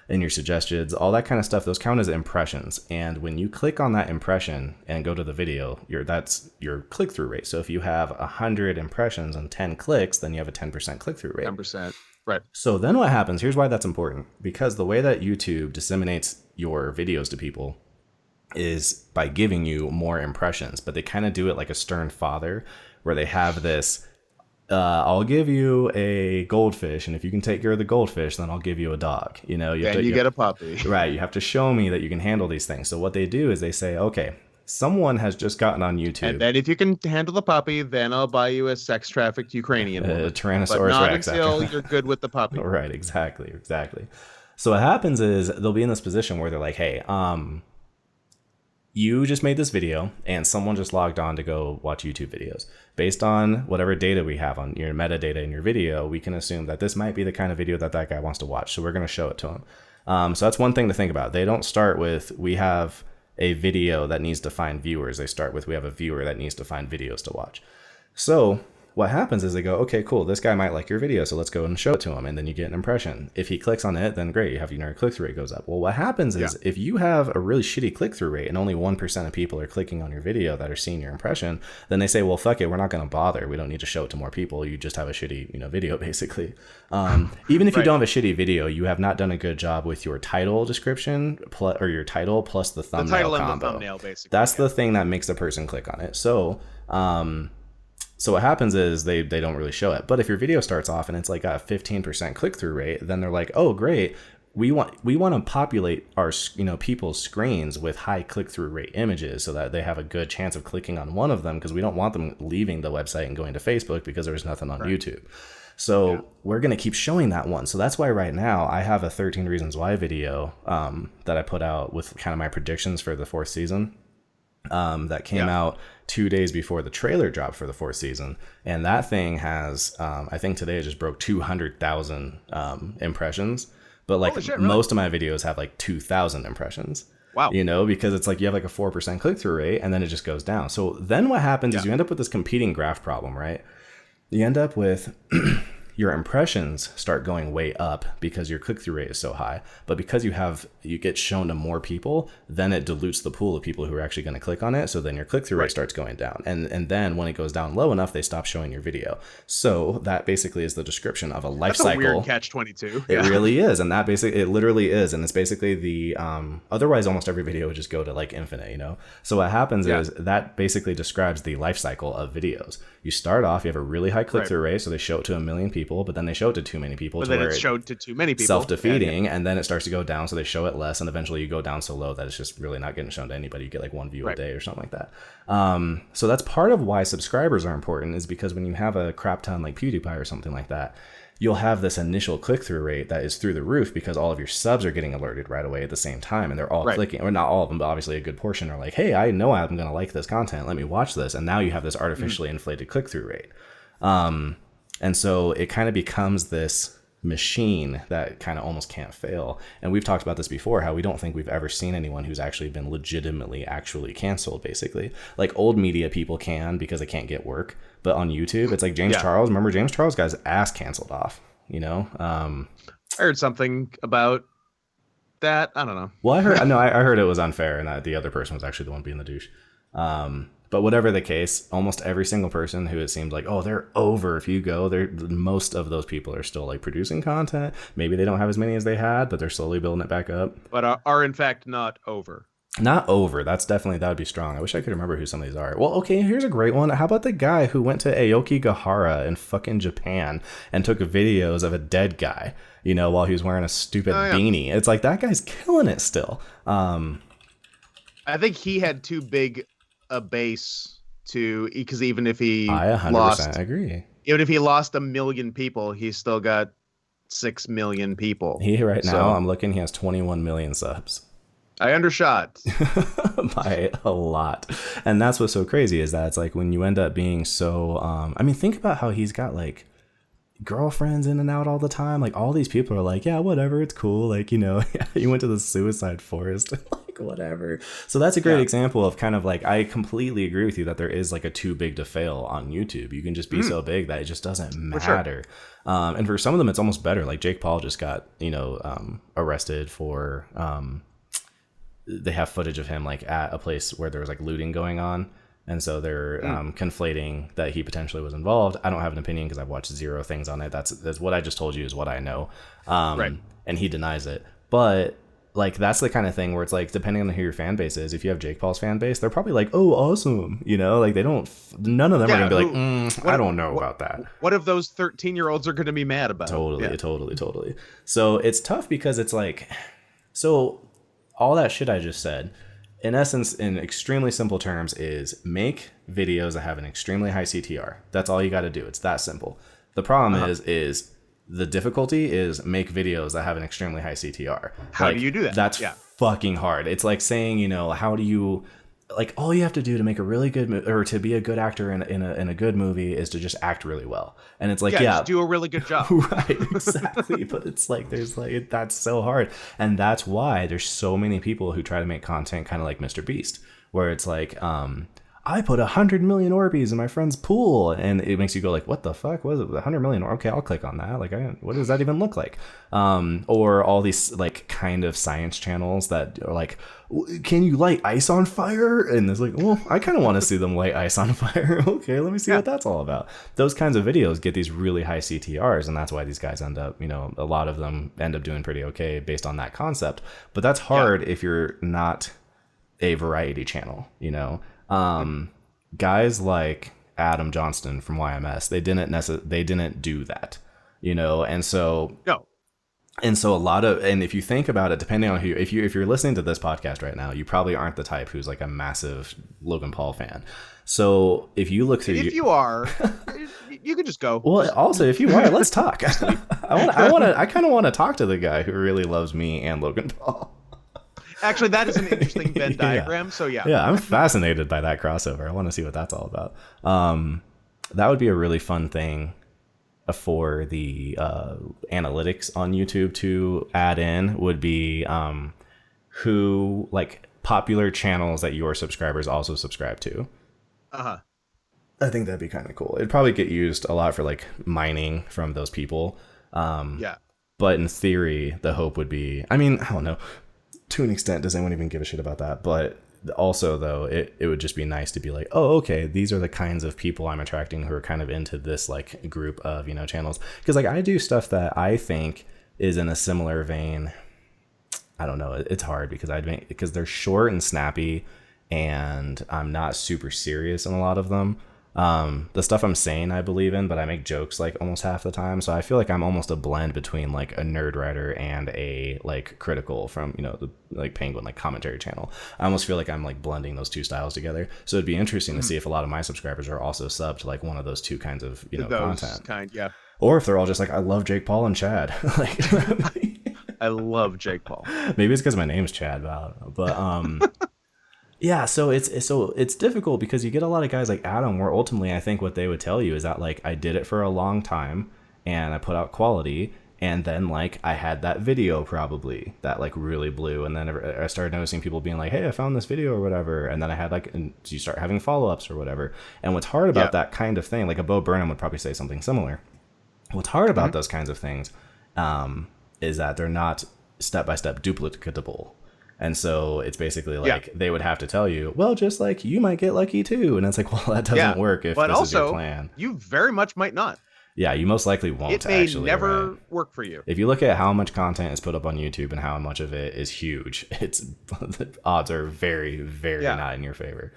in your suggestions, all that kind of stuff, those count as impressions. And when you click on that impression and go to the video, that's your click-through rate. So if you have 100 impressions and 10 clicks, then you have a 10% click-through rate. 10%. Right. So then what happens, here's why that's important. Because the way that YouTube disseminates your videos to people is by giving you more impressions, but they kind of do it like a stern father, where they have this, I'll give you a goldfish, and if you can take care of the goldfish, then I'll give you a dog. You know, you get a puppy. Right. You have to show me that you can handle these things. So what they do is they say, okay, someone has just gotten on YouTube. And then if you can handle the puppy, then I'll buy you a sex-trafficked Ukrainian woman. Tyrannosaurus but not Rex. Until you're good with the puppy. Right. Exactly. So what happens is they'll be in this position where they're like, hey, you just made this video and someone just logged on to go watch YouTube videos. Based on whatever data we have on your metadata in your video, we can assume that this might be the kind of video that guy wants to watch. So we're going to show it to him. So that's one thing to think about. They don't start with, we have a video that needs to find viewers. They start with, we have a viewer that needs to find videos to watch. So what happens is they go, okay, cool, this guy might like your video, so let's go and show it to him, and then you get an impression. If he clicks on it, then great, you have your click-through rate goes up. Well, what happens is if you have a really shitty click-through rate and only 1% of people are clicking on your video that are seeing your impression, then they say, well, fuck it, we're not going to bother. We don't need to show it to more people. You just have a shitty, video, basically. Even if you don't have a shitty video, you have not done a good job with your title description or your title plus the thumbnail title combo. and the thumbnail, basically. That's the thing that makes the person click on it. So what happens is they don't really show it. But if your video starts off and it's like a 15% click-through rate, then they're like, oh, great. We want to populate our people's screens with high click-through rate images so that they have a good chance of clicking on one of them, because we don't want them leaving the website and going to Facebook because there's nothing on YouTube. So we're going to keep showing that one. So that's why right now I have a 13 Reasons Why video that I put out with kind of my predictions for the 4th season. That came out 2 days before the trailer dropped for the 4th season, and that thing has I think today it just broke 200,000 impressions, but like really? Most of my videos have like 2,000 impressions. Wow. Because it's like you have like a 4% click-through rate and then it just goes down. So then what happens is you end up with this competing graph problem, right? You end up with your impressions start going way up because your click-through rate is so high. But because you get shown to more people, then it dilutes the pool of people who are actually going to click on it. So then your click-through rate starts going down. And then when it goes down low enough, they stop showing your video. So that basically is the description of a life cycle. That's a weird catch-22. It really is. And it literally is. And it's basically the, otherwise almost every video would just go to like infinite, So what happens is that basically describes the life cycle of videos. You start off, you have a really high click-through rate, so they show it to 1 million people, but then they show it to too many people. But then it's showed to too many people. Self-defeating, and then it starts to go down, so they show it less, and eventually you go down so low that it's just really not getting shown to anybody. You get like 1 view a day or something like that. So that's part of why subscribers are important, is because when you have a crap ton like PewDiePie or something like that, you'll have this initial click-through rate that is through the roof because all of your subs are getting alerted right away at the same time, and they're all clicking, or not all of them, but obviously a good portion are like, hey, I know I'm going to like this content. Let me watch this. And now you have this artificially inflated click-through rate. And so it kind of becomes this machine that kind of almost can't fail. And we've talked about this before, how we don't think we've ever seen anyone who's actually been legitimately actually canceled, basically. Like old media people can because they can't get work. But on YouTube, it's like James Charles. Remember, James Charles got his ass canceled off, I heard something about that. I don't know. Well, I heard it was unfair and that the other person was actually the one being the douche. But whatever the case, almost every single person who it seemed like, oh, they're over. If you go, most of those people are still like producing content. Maybe they don't have as many as they had, but they're slowly building it back up. But are in fact not over. Not over. That would be strong. I wish I could remember who some of these are. Well, okay, here's a great one. How about the guy who went to Aokigahara in fucking Japan and took videos of a dead guy, while he was wearing a stupid beanie? It's like, that guy's killing it still. I think he had too big a base because even if he I 100% agree. Even if he lost 1 million people, he's still got 6 million people. Now, I'm looking, he has 21 million subs. I undershot by a lot. And that's what's so crazy, is that it's like when you end up being so think about how he's got like girlfriends in and out all the time. Like all these people are like, yeah, whatever, it's cool. Like, you went to the suicide forest. Like, whatever. So that's a great example of kind of like, I completely agree with you that there is like a too big to fail on YouTube. You can just be so big that it just doesn't matter. Sure. And for some of them, it's almost better. Like Jake Paul just got, arrested for, they have footage of him like at a place where there was like looting going on. And so they're conflating that he potentially was involved. I don't have an opinion because I've watched 0 things on it. That's what I just told you is what I know. And he denies it. But like, that's the kind of thing where it's like, depending on who your fan base is, if you have Jake Paul's fan base, they're probably like, oh, awesome. Like none of them are going to be like, I don't know about that. What if those 13-year-olds are going to be mad about? Totally. So it's tough because it's like, so all that shit I just said, in essence, in extremely simple terms, is make videos that have an extremely high CTR. That's all you got to do. It's that simple. The problem is the difficulty is make videos that have an extremely high CTR. How do you do that? That's fucking hard. It's like saying, how do you, like, all you have to do to make a really good or to be a good actor in a good movie is to just act really well. And it's like, just do a really good job. Right, exactly. But it's like, that's so hard. And that's why there's so many people who try to make content kind of like Mr. Beast, where it's like, I put 100 million Orbeez in my friend's pool, and it makes you go like, what the fuck? What is it? 100 million? Okay, I'll click on that. Like, what does that even look like? Or all these like kind of science channels that are like, can you light ice on fire? And it's like, well, I kind of want to see them light ice on fire. Okay, let me see what that's all about. Those kinds of videos get these really high CTRs, and that's why these guys end up, a lot of them end up doing pretty okay based on that concept. But that's hard if you're not a variety channel, guys like Adam Johnston from YMS, they didn't do that, and so No. And so and if you think about it, depending on who, if you're listening to this podcast right now, you probably aren't the type who's like a massive Logan Paul fan. So if you look through, if you are, you can just go. Well, also if you are, let's talk. I kind of want to talk to the guy who really loves me and Logan Paul. Actually, that is an interesting Venn diagram. So yeah, I'm fascinated by that crossover. I want to see what that's all about. That would be a really fun thing for the analytics on YouTube to add in. Would be who, like, popular channels that your subscribers also subscribe to. I think that'd be kind of cool. It'd probably get used a lot for like mining from those people. But in theory, the hope would be, I don't know. To an extent, does anyone even give a shit about that? But also, though, it would just be nice to be like, oh, okay, these are the kinds of people I'm attracting who are kind of into this like group of, channels. Because like I do stuff that I think is in a similar vein. I don't know. It's hard because they're short and snappy, and I'm not super serious in a lot of them. The stuff I'm saying I believe in, but I make jokes like almost half the time. So I feel like I'm almost a blend between like a nerd writer and a like critical from, the like Penguin like commentary channel. I almost feel like I'm like blending those two styles together. So it'd be interesting to see if a lot of my subscribers are also subbed to like one of those two kinds of, content. Or if they're all just like, I love Jake Paul and Chad. Like, I love Jake Paul. Maybe it's because my name's Chad, but I don't know. But yeah, so it's difficult because you get a lot of guys like Adam where ultimately I think what they would tell you is that like I did it for a long time and I put out quality, and then like I had that video probably that like really blew, and then I started noticing people being like, hey, I found this video or whatever, and then I had like, and you start having follow-ups or whatever. And what's hard about that kind of thing, like a Bo Burnham would probably say something similar. What's hard about those kinds of things is that they're not step-by-step duplicatable. And so it's basically like they would have to tell you, well, just like you might get lucky too. And it's like, well, that doesn't work if this is your plan. You very much might not. Yeah, you most likely won't. It may never work for you. If you look at how much content is put up on YouTube and how much of it is huge, the odds are very, very not in your favor.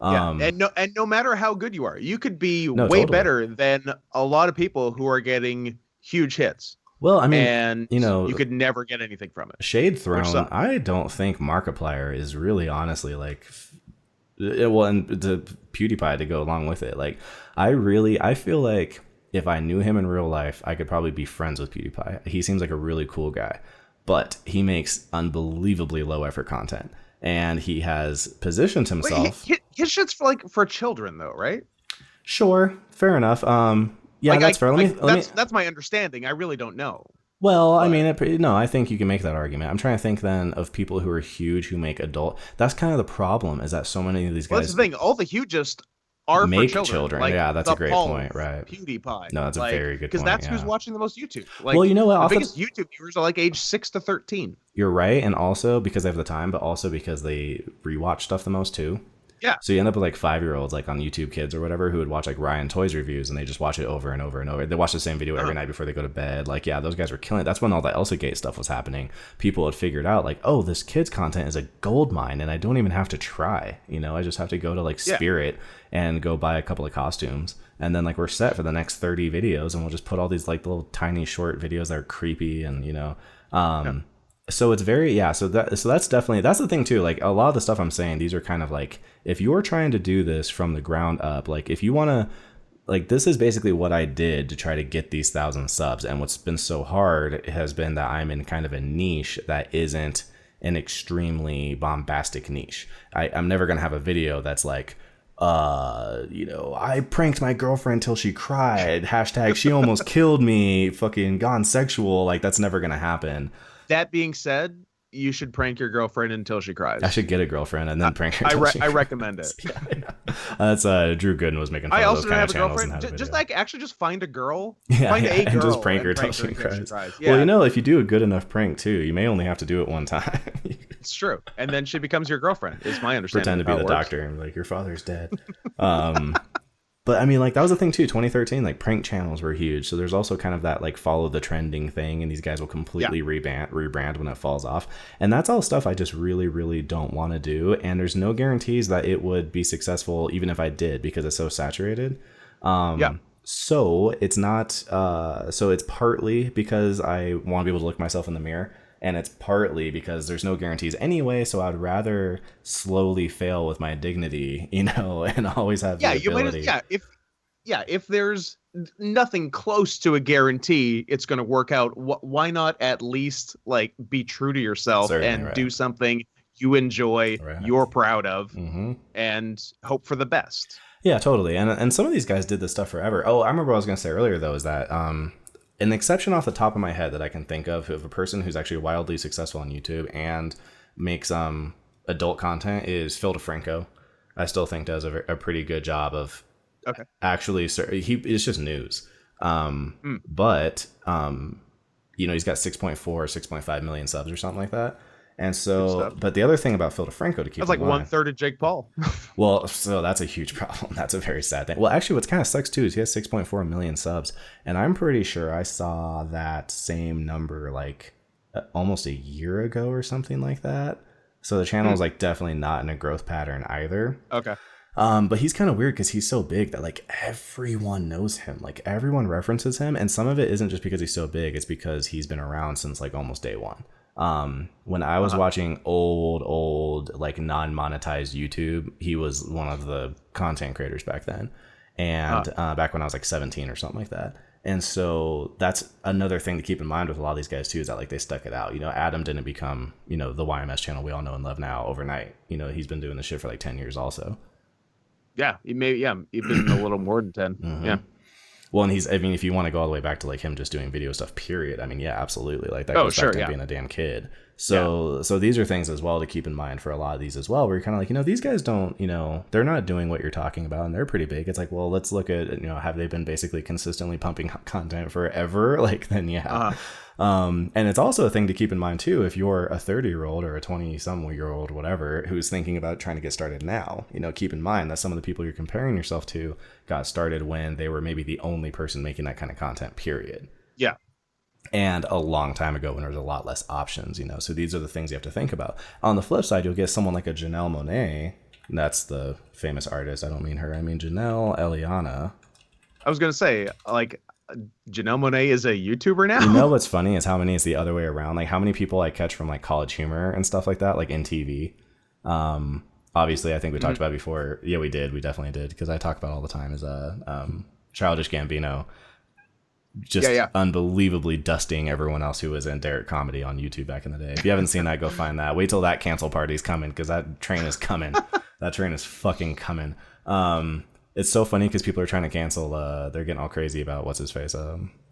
And no matter how good you are, you could be way better than a lot of people who are getting huge hits. Well, and you could never get anything from it. Shade thrown. I don't think Markiplier is really honestly like, well, and to PewDiePie to go along with it. Like, I feel like if I knew him in real life, I could probably be friends with PewDiePie. He seems like a really cool guy, but he makes unbelievably low effort content, and he has positioned himself. Wait, his shit's for children though, right? Sure, fair enough. Yeah, that's fair. That's my understanding. I really don't know. Well, I think you can make that argument. I'm trying to think then of people who are huge who make adult. That's kind of the problem, is that so many of these guys. Well, that's the thing. All the hugest are make for children. Like, yeah, that's a great point, right? PewDiePie. No, that's a very good point. Because that's who's watching the most YouTube. Like, well, you know what? The biggest YouTube viewers are like age 6 to 13. You're right, and also because they have the time, but also because they rewatch stuff the most too. Yeah. So you end up with like 5-year-olds like on YouTube Kids or whatever who would watch like Ryan Toys reviews, and they just watch it over and over and over. They watch the same video every night before they go to bed. Like, yeah, those guys were killing it. That's when all the Elsa Gate stuff was happening. People had figured out like, oh, this kids content is a gold mine, and I don't even have to try. I just have to go to like Spirit and go buy a couple of costumes, and then like we're set for the next 30 videos, and we'll just put all these like little tiny short videos that are creepy and So it's very, so that's definitely, that's the thing too. Like a lot of the stuff I'm saying, these are kind of like, if you're trying to do this from the ground up, like if you want to, like, this is basically what I did to try to get these 1,000 subs. And what's been so hard has been that I'm in kind of a niche that isn't an extremely bombastic niche. I'm never going to have a video that's like, I pranked my girlfriend till she cried. # she almost killed me. Fucking gone sexual. Like, that's never going to happen. That being said, you should prank your girlfriend until she cries. I should get a girlfriend and then prank her. I recommend it. Yeah. That's Drew Gooden was making fun I of also those don't kind have of a channels. girlfriend. Just like actually just find a girl. Yeah, find a girl and just prank her till she cries. Yeah. Well, you know, if you do a good enough prank too, you may only have to do it one time. It's true, and then she becomes your girlfriend. Is my understanding. Pretend to be the doctor and like your father's dead. But I mean, like that was the thing too. 2013, like prank channels were huge. So there's also kind of that like follow the trending thing, and these guys will completely rebrand when it falls off. And that's all stuff I just really, really don't want to do. And there's no guarantees that it would be successful, even if I did, because it's so saturated. So it's not. So it's partly because I want to be able to look myself in the mirror. And it's partly because there's no guarantees anyway, so I'd rather slowly fail with my dignity, you know, and always have the ability. If there's nothing close to a guarantee it's going to work out, why not at least like be true to yourself and do something you enjoy, you're proud of, and hope for the best. Yeah, totally. And some of these guys did this stuff forever. Oh, I remember what I was going to say earlier though, is that an exception off the top of my head that I can think of a person who's actually wildly successful on YouTube and makes adult content is Phil DeFranco. I still think does a pretty good job of actually. It's just news, but you know, he's got 6.4 or 6.5 million subs or something like that. And so, but the other thing about Phil DeFranco to keep that's like 1/3 of Jake Paul. Well, so that's a huge problem. That's a very sad thing. Well, actually, what's kind of sucks too is he has 6.4 million subs, and I'm pretty sure I saw that same number like almost a year ago or something like that. So the channel is like definitely not in a growth pattern either. Okay. But he's kind of weird because he's so big that like everyone knows him, like everyone references him, and some of it isn't just because he's so big; it's because he's been around since like almost day one. When I was watching old like non-monetized YouTube, he was one of the content creators back then, and back when I was like 17 or something like that. And so that's another thing to keep in mind with a lot of these guys too, is that like they stuck it out. You know, Adam didn't become, you know, the YMS channel we all know and love now overnight. You know, he's been doing this shit for like 10 years also. Yeah, you've been a little more than 10. Yeah. Well, and I mean, if you want to go all the way back to like him just doing video stuff, period. I mean, yeah, absolutely. Like that goes back to him being a damn kid. So these are things as well to keep in mind for a lot of these as well, where you're kind of like, you know, these guys don't, you know, they're not doing what you're talking about and they're pretty big. It's like, well, let's look at, you know, have they been basically consistently pumping content forever? Like then, yeah. And it's also a thing to keep in mind too, if you're a 30-year-old or a 20-some-year-old, whatever, who's thinking about trying to get started now, you know, keep in mind that some of the people you're comparing yourself to got started when they were maybe the only person making that kind of content, period. Yeah. And a long time ago when there was a lot less options, you know, so these are the things you have to think about. On the flip side, you'll get someone like a Janelle Monáe. That's the famous artist. I don't mean her. I mean Janelle Eliana. I was going to say, like, Janelle Monáe is a YouTuber now. You know what's funny is how many is the other way around. Like how many people I catch from like College Humor and stuff like that, like in TV. Obviously, I think we talked about it before. Yeah, we did. We definitely did, because I talk about it all the time. Is Childish Gambino just unbelievably dusting everyone else who was in Derek Comedy on YouTube back in the day. If you haven't seen that, go find that. Wait till that cancel party's coming, because that train is coming. That train is fucking coming. It's so funny because people are trying to cancel. They're getting all crazy about what's his face,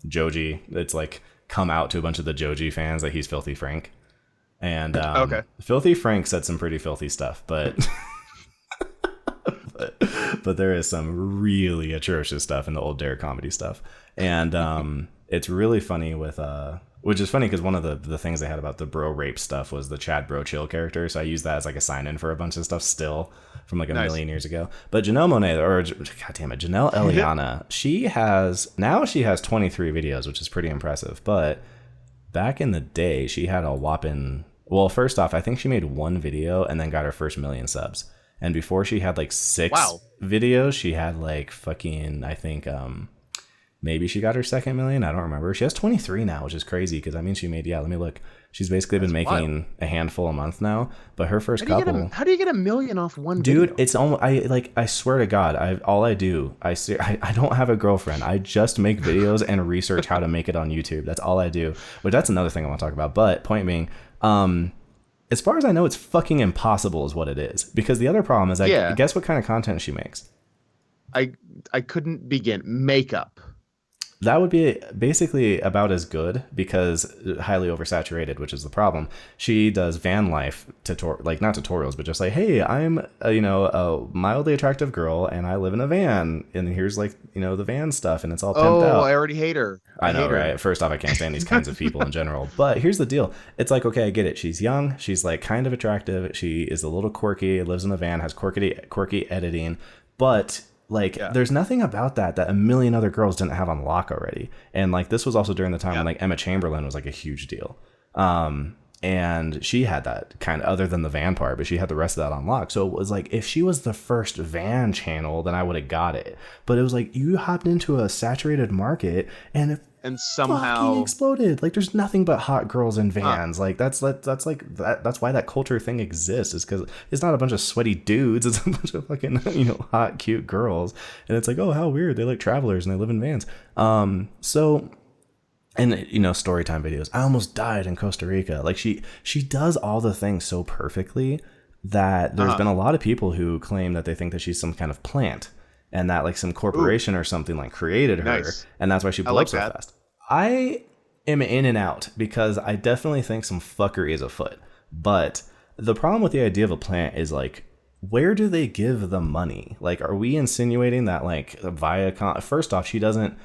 Joji. It's like come out to a bunch of the Joji fans that he's Filthy Frank, and Filthy Frank said some pretty filthy stuff, but but there is some really atrocious stuff in the old Derek Comedy stuff, and it's really funny with which is funny because one of the things they had about the bro rape stuff was the Chad Bro Chill character, so I use that as like a sign in for a bunch of stuff still from like a million years ago. But Janelle Monáe, or goddamn it, Janelle Eliana, she has 23 videos, which is pretty impressive. But back in the day, she had a whopping, well, first off, I think she made one video and then got her first 1 million subs. And before she had like 6 videos, she had like fucking, I think maybe she got her second million. I don't remember. She has 23 now, which is crazy because I mean she made, let me look. She's basically been making a handful a month now, but her first couple. How do you get 1 million off one dude? Video? It's almost, I swear to God, I don't have a girlfriend. I just make videos and research how to make it on YouTube. That's all I do. But that's another thing I want to talk about. But point being, as far as I know, it's fucking impossible is what it is. Because the other problem is, guess what kind of content she makes? I couldn't begin. Makeup. That would be basically about as good because highly oversaturated, which is the problem. She does van life like not tutorials, but just like, hey, I'm a mildly attractive girl and I live in a van, and here's like the van stuff, and it's all pimped Oh, out. I already hate her. I I know, hate her. right? First off, I can't stand these kinds of people in general. But here's the deal. It's like, okay, I get it. She's young. She's like kind of attractive. She is a little quirky, lives in a van, has quirky editing. But like, there's nothing about that a million other girls didn't have on lock already. And like, this was also during the time when like Emma Chamberlain was like a huge deal. And she had that kind of, other than the van part, but she had the rest of that on lock. So it was like, if she was the first van channel, then I would have got it. But it was like, you hopped into a saturated market and it somehow fucking exploded. Like, there's nothing but hot girls in vans. Like that's like that's why that culture thing exists, is because it's not a bunch of sweaty dudes. It's a bunch of fucking hot, cute girls. And it's like, oh, how weird. They like travelers and they live in vans. So. And storytime videos. I almost died in Costa Rica. Like she does all the things so perfectly that there's been a lot of people who claim that they think that she's some kind of plant, and that like some corporation or something like created her, and that's why she blew up so fast. I am in and out because I definitely think some fuckery is afoot. But the problem with the idea of a plant is like, where do they give the money? Like, are we insinuating that like Viacom? First off, she doesn't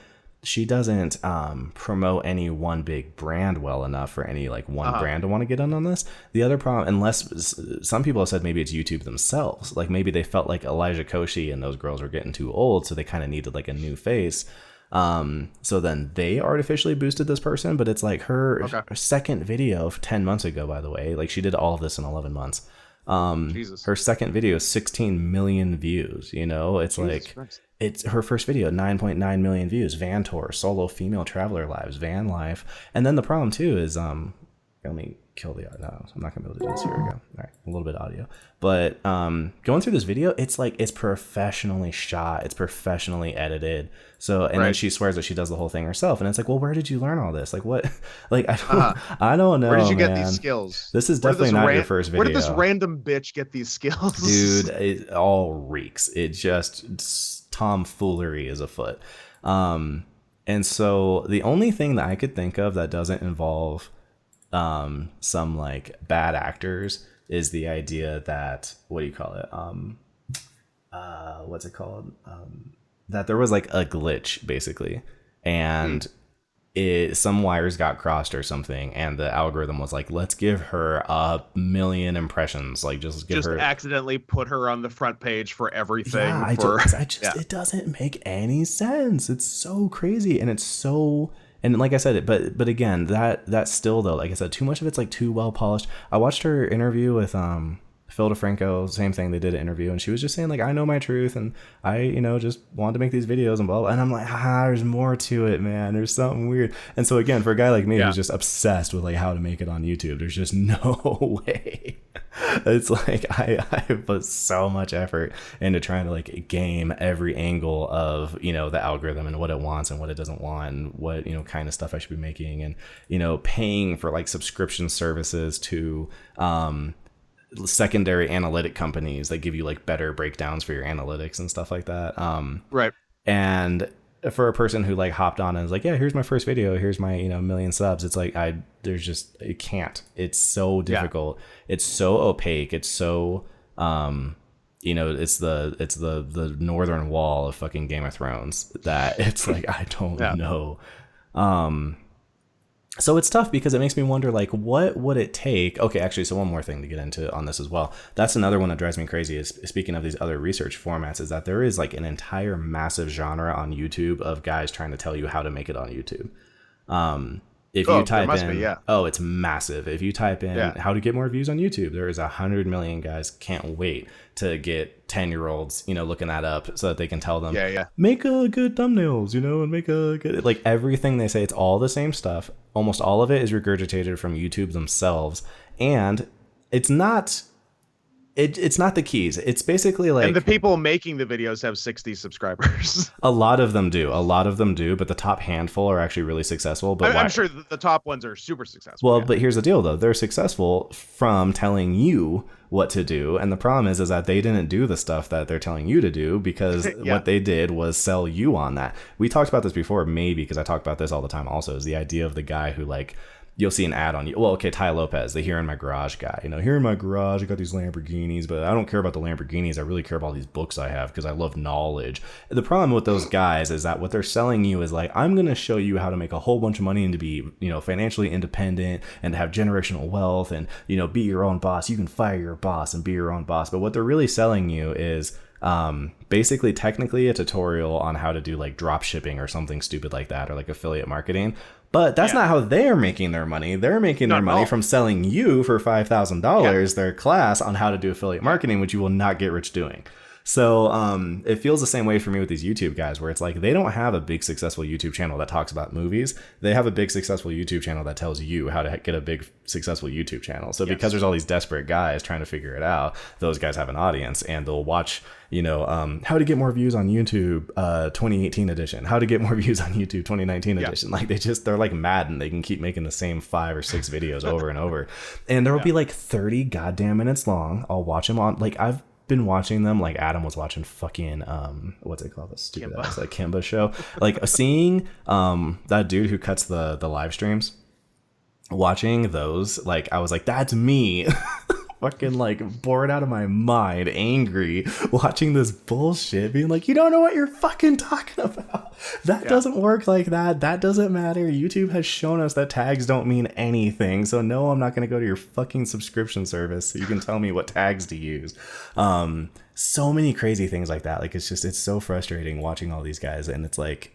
promote any one big brand well enough for any like one brand to want to get in on this. The other problem, unless some people have said maybe it's YouTube themselves, like maybe they felt like Elijah Koshy and those girls were getting too old, so they kind of needed like a new face. So then they artificially boosted this person, but it's like her second video 10 months ago, by the way, like she did all of this in 11 months. Jesus. Her second video, 16 million views, it's Jesus like Christ. It's her first video, 9.9 million views, van tour, solo female traveler lives, van life. And then the problem too is, let me kill the audio. I'm not gonna be able to do this. Here we go. All right, a little bit of audio, but going through this video, it's like it's professionally shot, it's professionally edited. So then she swears that she does the whole thing herself, and it's like, well, where did you learn all this? Like what? Like I don't know. Where did you get these skills? This is definitely not your first video. Where did this random bitch get these skills? Dude, it all reeks. It just tomfoolery is afoot. And so the only thing that I could think of that doesn't involve some like bad actors is the idea that, what do you call it? What's it called? That there was like a glitch basically, and some wires got crossed or something, and the algorithm was like, let's give her 1 million impressions, like just accidentally put her on the front page for everything. It doesn't make any sense. It's so crazy, and it's so. And like I said, but again, that still though, like I said, too much of it's like too well polished. I watched her interview with Phil DeFranco, same thing. They did an interview, and she was just saying like, I know my truth, and I just wanted to make these videos and blah blah. And I'm like, there's more to it, man. There's something weird. And so again, for a guy like me who's just obsessed with like how to make it on YouTube, there's just no way. It's like I put so much effort into trying to like game every angle of the algorithm and what it wants and what it doesn't want, and what kind of stuff I should be making, and paying for like subscription services to secondary analytic companies that give you like better breakdowns for your analytics and stuff like that. Right. And for a person who like hopped on and was like, yeah, here's my first video, here's my million subs, it's like it can't. It's so difficult. It's so opaque. It's so it's the northern wall of fucking Game of Thrones that it's like I don't know. So it's tough because it makes me wonder, like, what would it take? Okay, actually, so one more thing to get into on this as well. That's another one that drives me crazy, is speaking of these other research formats, is that there is like an entire massive genre on YouTube of guys trying to tell you how to make it on YouTube. If you type in, it's massive. If you type in how to get more views on YouTube, there is 100 million guys can't wait to get 10-year-olds, looking that up so that they can tell them, make a good thumbnails, and make a good, like everything they say, it's all the same stuff. Almost all of it is regurgitated from YouTube themselves. And it's not It's not the keys. It's basically And the like people making the videos have 60 subscribers. a lot of them do. A lot of them do, but the top handful are actually really successful. But I'm why? sure the top ones are super successful. Well, Yeah. but here's the deal though. They're successful from telling you what to do. And the problem is that they didn't do the stuff that they're telling you to do because Yeah. what they did was sell you on that. We talked about this before, maybe because I talk about this all the time also, is the idea of the guy who like you'll see an ad on you. Well, okay, Ty Lopez, the Here in My Garage guy. You know, here in my garage, I got these Lamborghinis, but I don't care about the Lamborghinis. I really care about these books I have because I love knowledge. The problem with those guys is that what they're selling you is like, I'm going to show you how to make a whole bunch of money and to be, you know, financially independent and to have generational wealth and, you know, be your own boss. You can fire your boss and be your own boss. But what they're really selling you is basically technically a tutorial on how to do like drop shipping or something stupid like that, or like affiliate marketing. But that's not how they're making their money. They're making their money from selling you for $5,000 their class on how to do affiliate marketing, which you will not get rich doing. So it feels the same way for me with these YouTube guys, where it's like they don't have a big successful YouTube channel that talks about movies. They have a big successful YouTube channel that tells you how to get a big successful YouTube channel. So because there's all these desperate guys trying to figure it out, those guys have an audience and they'll watch, you know, how to get more views on YouTube 2018 edition, how to get more views on YouTube 2019 edition. Like they're like mad and they can keep making the same 5 or 6 videos over and over. And there will be like 30 goddamn minutes long. I'll watch them on, like I've been watching them, like Adam was watching fucking what's it called, the stupid ass like Kimba show, like seeing that dude who cuts the live streams, watching those, like I was like, that's me. Fucking like bored out of my mind, angry, watching this bullshit, being like, you don't know what you're fucking talking about. That doesn't work like that. That doesn't matter. YouTube has shown us that tags don't mean anything. So no, I'm not going to go to your fucking subscription service so you can tell me what tags to use. So many crazy things like that. Like it's so frustrating watching all these guys. And it's like,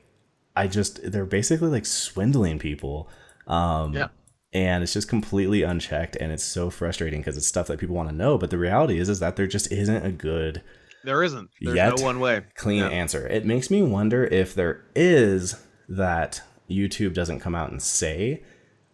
they're basically like swindling people. And it's just completely unchecked, and it's so frustrating because it's stuff that people want to know. But the reality is that there just isn't a good, there's no one way clean answer. It makes me wonder if there is, that YouTube doesn't come out and say.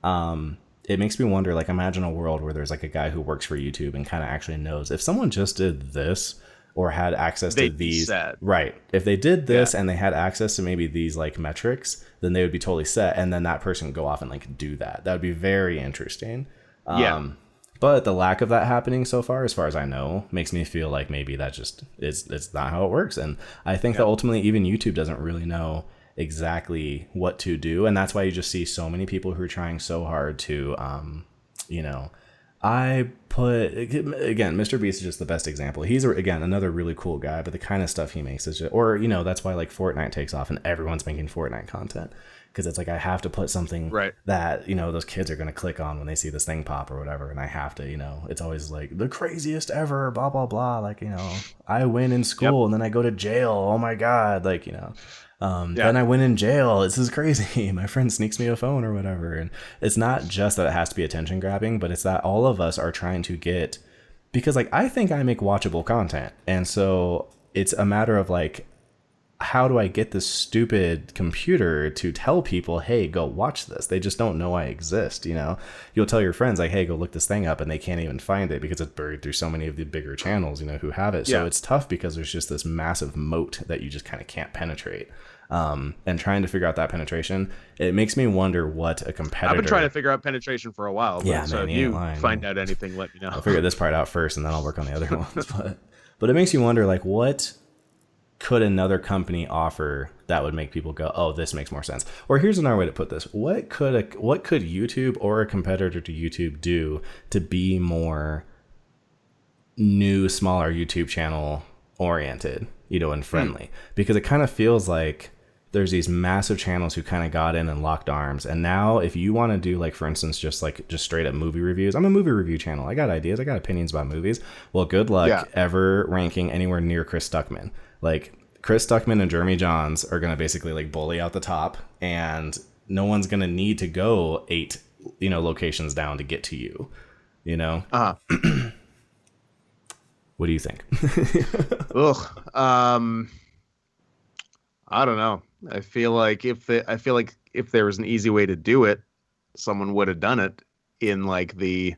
It makes me wonder, like, imagine a world where there's like a guy who works for YouTube and kind of actually knows if someone just did this or had access to these, right? If they did this and they had access to maybe these like metrics, then they would be totally set. And then that person would go off and like do that. That would be very interesting. But the lack of that happening so far as I know, makes me feel like maybe that just it's not how it works. And I think that ultimately even YouTube doesn't really know exactly what to do. And that's why you just see so many people who are trying so hard to, you know, again, Mr. Beast is just the best example. He's, again, another really cool guy, but the kind of stuff he makes is just, or, you know, that's why like Fortnite takes off and everyone's making Fortnite content. Because it's like, I have to put something that, you know, those kids are going to click on when they see this thing pop or whatever. And I have to, you know, it's always like the craziest ever, blah, blah, blah. Like, you know, I win in school and then I go to jail. Oh my God. Like, you know, then I went in jail. This is crazy. My friend sneaks me a phone or whatever. And it's not just that it has to be attention grabbing, but it's that all of us are trying to get, because like, I think I make watchable content. And so it's a matter of like, how do I get this stupid computer to tell people, hey, go watch this? They just don't know I exist. You know, you'll tell your friends like, hey, go look this thing up, and they can't even find it because it's buried through so many of the bigger channels, you know, who have it. So it's tough because there's just this massive moat that you just kind of can't penetrate. And trying to figure out that penetration, it makes me wonder what a competitor. I've been trying to figure out penetration for a while. But yeah, so man, if you find out anything, let me know. I'll figure this part out first, and then I'll work on the other ones. But it makes you wonder, like, what could another company offer that would make people go, oh, this makes more sense? Or here's another way to put this: what could YouTube or a competitor to YouTube do to be more new, smaller YouTube channel oriented, you know, and friendly? Because it kind of feels like there's these massive channels who kind of got in and locked arms. And now if you want to do, like, for instance, just straight up movie reviews, I'm a movie review channel. I got ideas. I got opinions about movies. Well, good luck ever ranking anywhere near Chris Stuckman. Like, Chris Stuckman and Jeremy Johns are going to basically like bully out the top, and no one's going to need to go 8, you know, locations down to get to you, you know? What do you think? I don't know. I feel like if there was an easy way to do it, someone would have done it in like the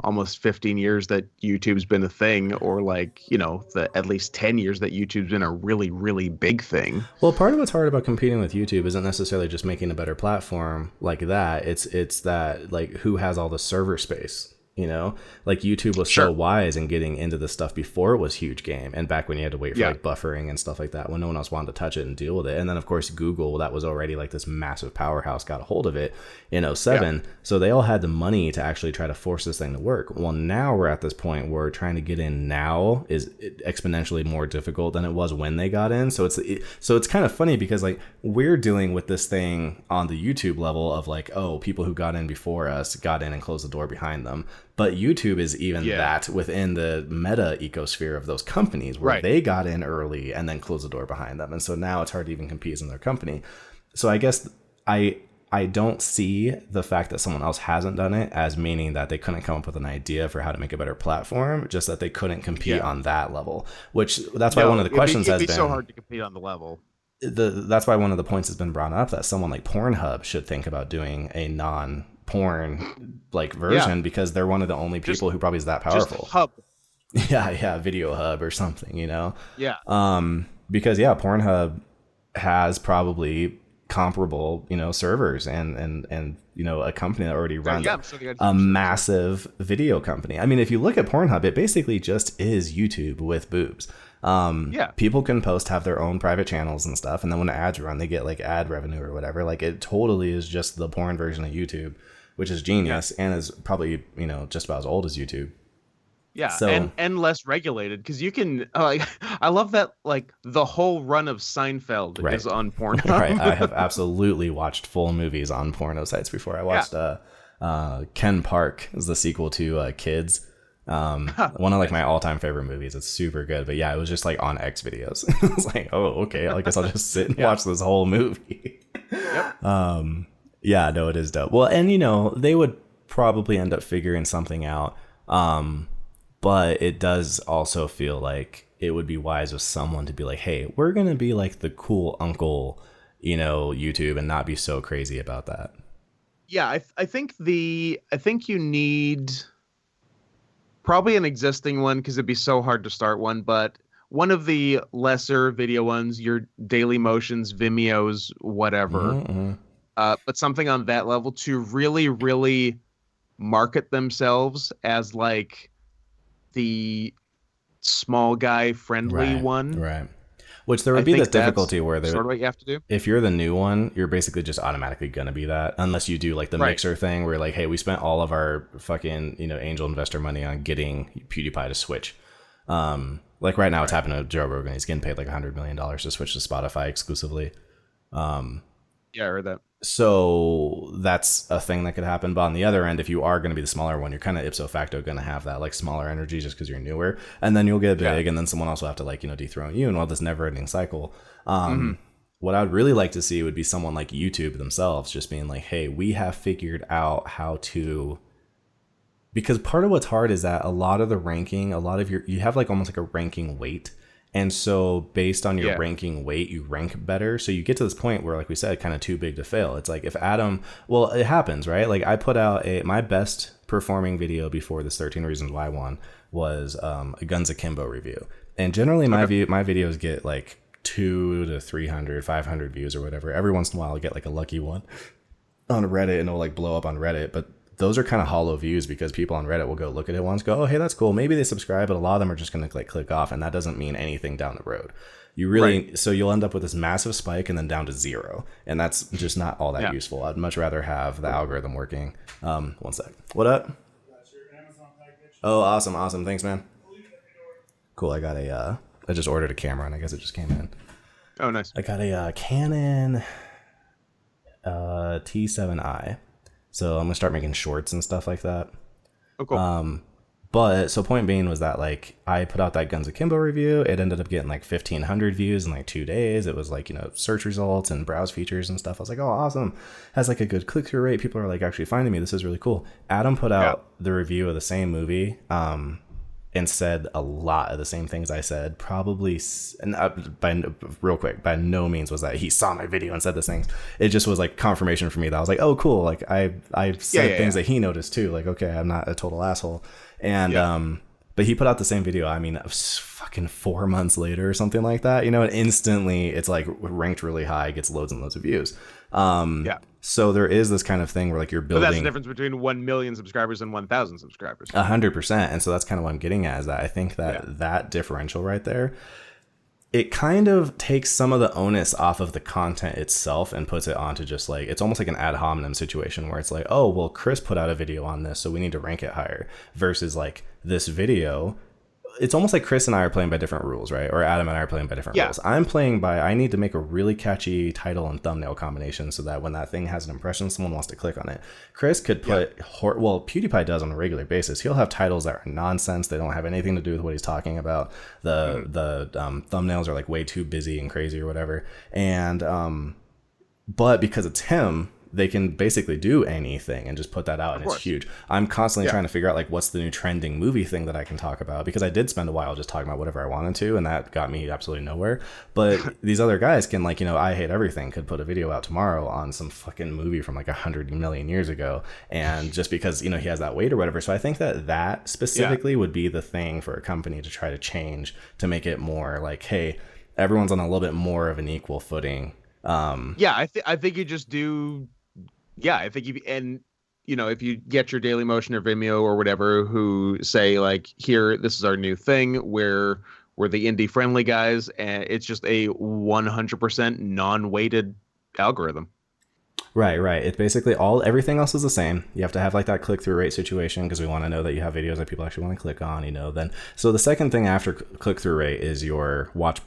almost 15 years that YouTube's been a thing, or like, the at least 10 years that YouTube's been a really, really big thing. Well, part of what's hard about competing with YouTube isn't necessarily just making a better platform like that. It's that like who has all the server space. Like YouTube was so Sure. wise in getting into this stuff before it was huge game, and back when you had to wait for Yeah. like buffering and stuff like that, when no one else wanted to touch it and deal with it. And then of course Google, that was already like this massive powerhouse, got a hold of it in '07. Yeah. So they all had the money to actually try to force this thing to work. Well, now we're at this point where trying to get in now is exponentially more difficult than it was when they got in. So it's kind of funny because like we're dealing with this thing on the YouTube level of like, oh, people who got in before us got in and closed the door behind them. But YouTube is even that within the meta ecosphere of those companies where they got in early and then closed the door behind them. And so now it's hard to even compete in their company. So I guess I don't see the fact that someone else hasn't done it as meaning that they couldn't come up with an idea for how to make a better platform, just that they couldn't compete on that level, which that's why one of the questions has been so hard to compete on the level. That's why one of the points has been brought up that someone like Pornhub should think about doing a non-porn like version because they're one of the only people who probably is that powerful. Just hub. Yeah, Video Hub or something, Yeah. Because Pornhub has probably comparable, servers and a company that already runs a massive video company. I mean, if you look at Pornhub, it basically just is YouTube with boobs. People can have their own private channels and stuff, and then when the ads run, they get like ad revenue or whatever. Like it totally is just the porn version of YouTube, which is genius and is probably just about as old as YouTube. Yeah, so, and less regulated because you can like I love that like the whole run of Seinfeld is on Pornhub. Right, I have absolutely watched full movies on porno sites before. I watched Ken Park is the sequel to Kids. One of like my all-time favorite movies. It's super good, but it was just like on X videos. I was like, oh, okay, I guess I'll just sit and watch this whole movie. No, it is dope. Well, and they would probably end up figuring something out. But it does also feel like it would be wise of someone to be like, hey, we're going to be like the cool uncle, YouTube, and not be so crazy about that. Yeah, I think you need probably an existing one because it'd be so hard to start one, but one of the lesser video ones, your Daily Motions, Vimeos, whatever, but something on that level to really, really market themselves as like the small guy friendly one. Right. Which there would be this difficulty where sort of what you have to do. If you're the new one, you're basically just automatically going to be that unless you do like the mixer thing where like, hey, we spent all of our fucking, angel investor money on getting PewDiePie to switch. Like right now it's happening to Joe Rogan. He's getting paid like $100 million to switch to Spotify exclusively. Yeah, I heard that. So that's a thing that could happen. But on the other end, if you are going to be the smaller one, you're kind of ipso facto going to have that like smaller energy just because you're newer. And then you'll get big and then someone else will have to like, dethrone you and all this never ending cycle. What I'd really like to see would be someone like YouTube themselves just being like, hey, we have figured out how to. Because part of what's hard is that a lot of the ranking, you have like almost like a ranking weight. And so based on your ranking weight, you rank better. So you get to this point where, like we said, kind of too big to fail. It's like if Adam, well, it happens, right? Like I put out my best performing video before this 13 Reasons Why one was a Guns Akimbo review. And generally my videos get like 200 to 300, 500 views or whatever. Every once in a while I'll get like a lucky one on Reddit and it'll like blow up on Reddit. But those are kind of hollow views because people on Reddit will go look at it once, go, oh, hey, that's cool. Maybe they subscribe, but a lot of them are just going to like click off, and that doesn't mean anything down the road. You really, so you'll end up with this massive spike and then down to zero, and that's just not all that useful. I'd much rather have the algorithm working. One sec. What up? Oh, awesome. Thanks, man. Cool. I got I just ordered a camera, and I guess it just came in. Oh, nice. I got a Canon T7i. So I'm gonna start making shorts and stuff like that. Oh, cool. But so point being was that like I put out that Guns Akimbo review. It ended up getting like 1,500 views in like 2 days. It was like search results and browse features and stuff. I was like, oh, awesome. Has like a good click through rate. People are like actually finding me. This is really cool. Adam put out the review of the same movie and said a lot of the same things I said. Probably, and real quick, by no means was that he saw my video and said these things. It just was like confirmation for me that I was like, oh, cool. Like I said things that he noticed too. Like, okay, I'm not a total asshole. And but he put out the same video. I mean, it was fucking 4 months later or something like that, and instantly it's like ranked really high, gets loads and loads of views. So there is this kind of thing where like you're building. But that's the difference between 1 million subscribers and 1,000 subscribers. 100%. And so that's kind of what I'm getting at, is that I think that that differential right there, it kind of takes some of the onus off of the content itself and puts it onto just like, it's almost like an ad hominem situation where it's like, oh, well, Chris put out a video on this, so we need to rank it higher, versus like this video. It's almost like Chris and I are playing by different rules, right? Or Adam and I are playing by different rules. I'm playing by, I need to make a really catchy title and thumbnail combination so that when that thing has an impression, someone wants to click on it. Chris could put, well, PewDiePie does on a regular basis. He'll have titles that are nonsense. They don't have anything to do with what he's talking about. The thumbnails are like way too busy and crazy or whatever. And, but because it's him, they can basically do anything and just put that out, and it's huge. I'm constantly trying to figure out like what's the new trending movie thing that I can talk about, because I did spend a while just talking about whatever I wanted to, and that got me absolutely nowhere. But these other guys can, like, I Hate Everything could put a video out tomorrow on some fucking movie from like 100 million years ago, and just because he has that weight or whatever. So I think that specifically would be the thing for a company to try to change, to make it more like, hey, everyone's on a little bit more of an equal footing. I think you just do. I think if you get your Daily Motion or Vimeo or whatever who say like, here, this is our new thing, we're the indie friendly guys, and it's just a 100% non-weighted algorithm. Right. It's basically everything else is the same. You have to have like that click-through rate situation, because we want to know that you have videos that people actually want to click on, then. So the second thing after click-through rate is your watch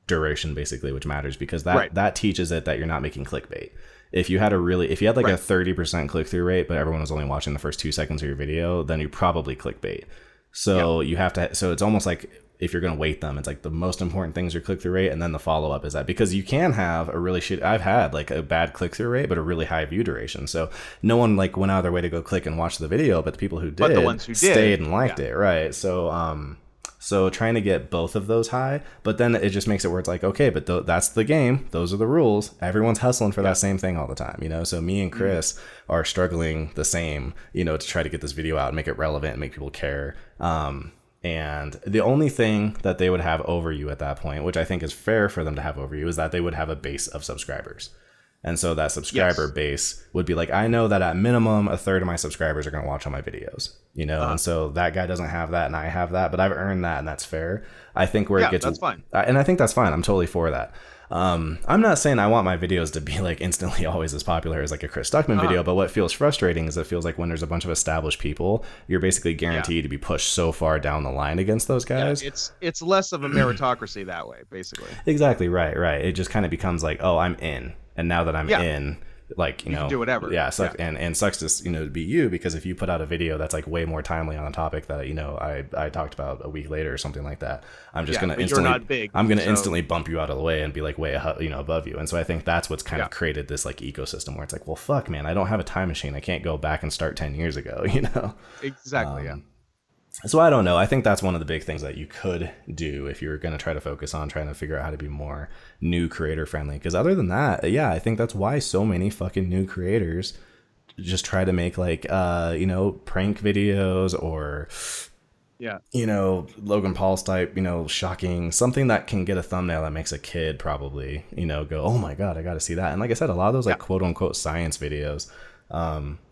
duration, basically, which matters, because that teaches it that you're not making clickbait. If you had a 30% click-through rate, but everyone was only watching the first 2 seconds of your video, then you probably clickbait. So you have to, so it's almost like if you're going to weight them, it's like the most important thing is your click-through rate, and then the follow-up is that, because you can have a really I've had like a bad click-through rate, but a really high view duration. So no one like went out of their way to go click and watch the video, but the people who did, but the ones who stayed and liked it. Right. So trying to get both of those high, but then it just makes it where it's like, okay, but that's the game. Those are the rules. Everyone's hustling for that same thing all the time, So me and Chris are struggling the same, to try to get this video out and make it relevant and make people care. And the only thing that they would have over you at that point, which I think is fair for them to have over you, is that they would have a base of subscribers. And so that subscriber base would be like, I know that at minimum, a third of my subscribers are going to watch all my videos, and so that guy doesn't have that and I have that, but I've earned that, and that's fair. I think where it gets, that's fine. And I think that's fine. I'm totally for that. I'm not saying I want my videos to be like instantly always as popular as like a Chris Stuckman video, but what feels frustrating is it feels like when there's a bunch of established people, you're basically guaranteed to be pushed so far down the line against those guys. It's less of a meritocracy that way, basically. Exactly. Right. It just kind of becomes like, oh, I'm in. And now that I'm in, like, you can do whatever. And sucks to, to be you, because if you put out a video that's like way more timely on a topic that, I talked about a week later or something like that, I'm just going to instantly bump you out of the way and be like way, above you. And so I think that's what's kind of created this like ecosystem where it's like, well, fuck, man, I don't have a time machine. I can't go back and start 10 years ago, Exactly. So I don't know. I think that's one of the big things that you could do if you're going to try to focus on trying to figure out how to be more new creator friendly. Because other than that, I think that's why so many fucking new creators just try to make like, prank videos or, Logan Paul's type, shocking, something that can get a thumbnail that makes a kid probably, go, oh my God, I got to see that. And like I said, a lot of those like quote unquote science videos,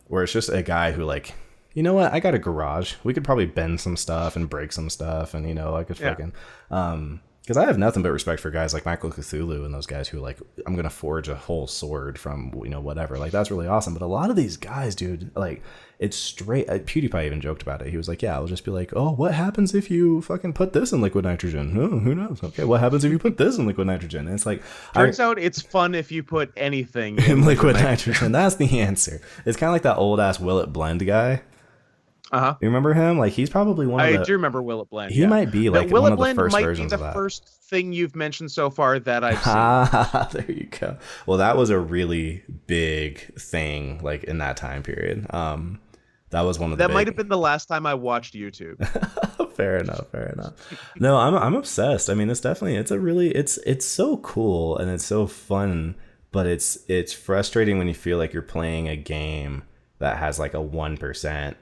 where it's just a guy who like, you know what? I got a garage. We could probably bend some stuff and break some stuff, and I could fucking because I have nothing but respect for guys like Michael Cthulhu and those guys who like, I'm gonna forge a whole sword from whatever. Like that's really awesome. But a lot of these guys, dude, like it's straight. PewDiePie even joked about it. He was like, yeah, I'll just be like, oh, what happens if you fucking put this in liquid nitrogen? Oh, who knows? Okay, what happens if you put this in liquid nitrogen? And it's like, turns out it's fun if you put anything in liquid nitrogen. That's the answer. It's kind of like that old ass Will It Blend guy. You remember him? Like he's probably one of the... I do remember Will It Blend. He might be like one of the first versions of that. Will It Blend might be the first thing you've mentioned so far that I've seen. There you go. Well, that was a really big thing like in that time period. That was one of the might have been the last time I watched YouTube. Fair enough. No, I'm obsessed. I mean, it's so cool and it's so fun, but it's frustrating when you feel like you're playing a game that has like a 1%,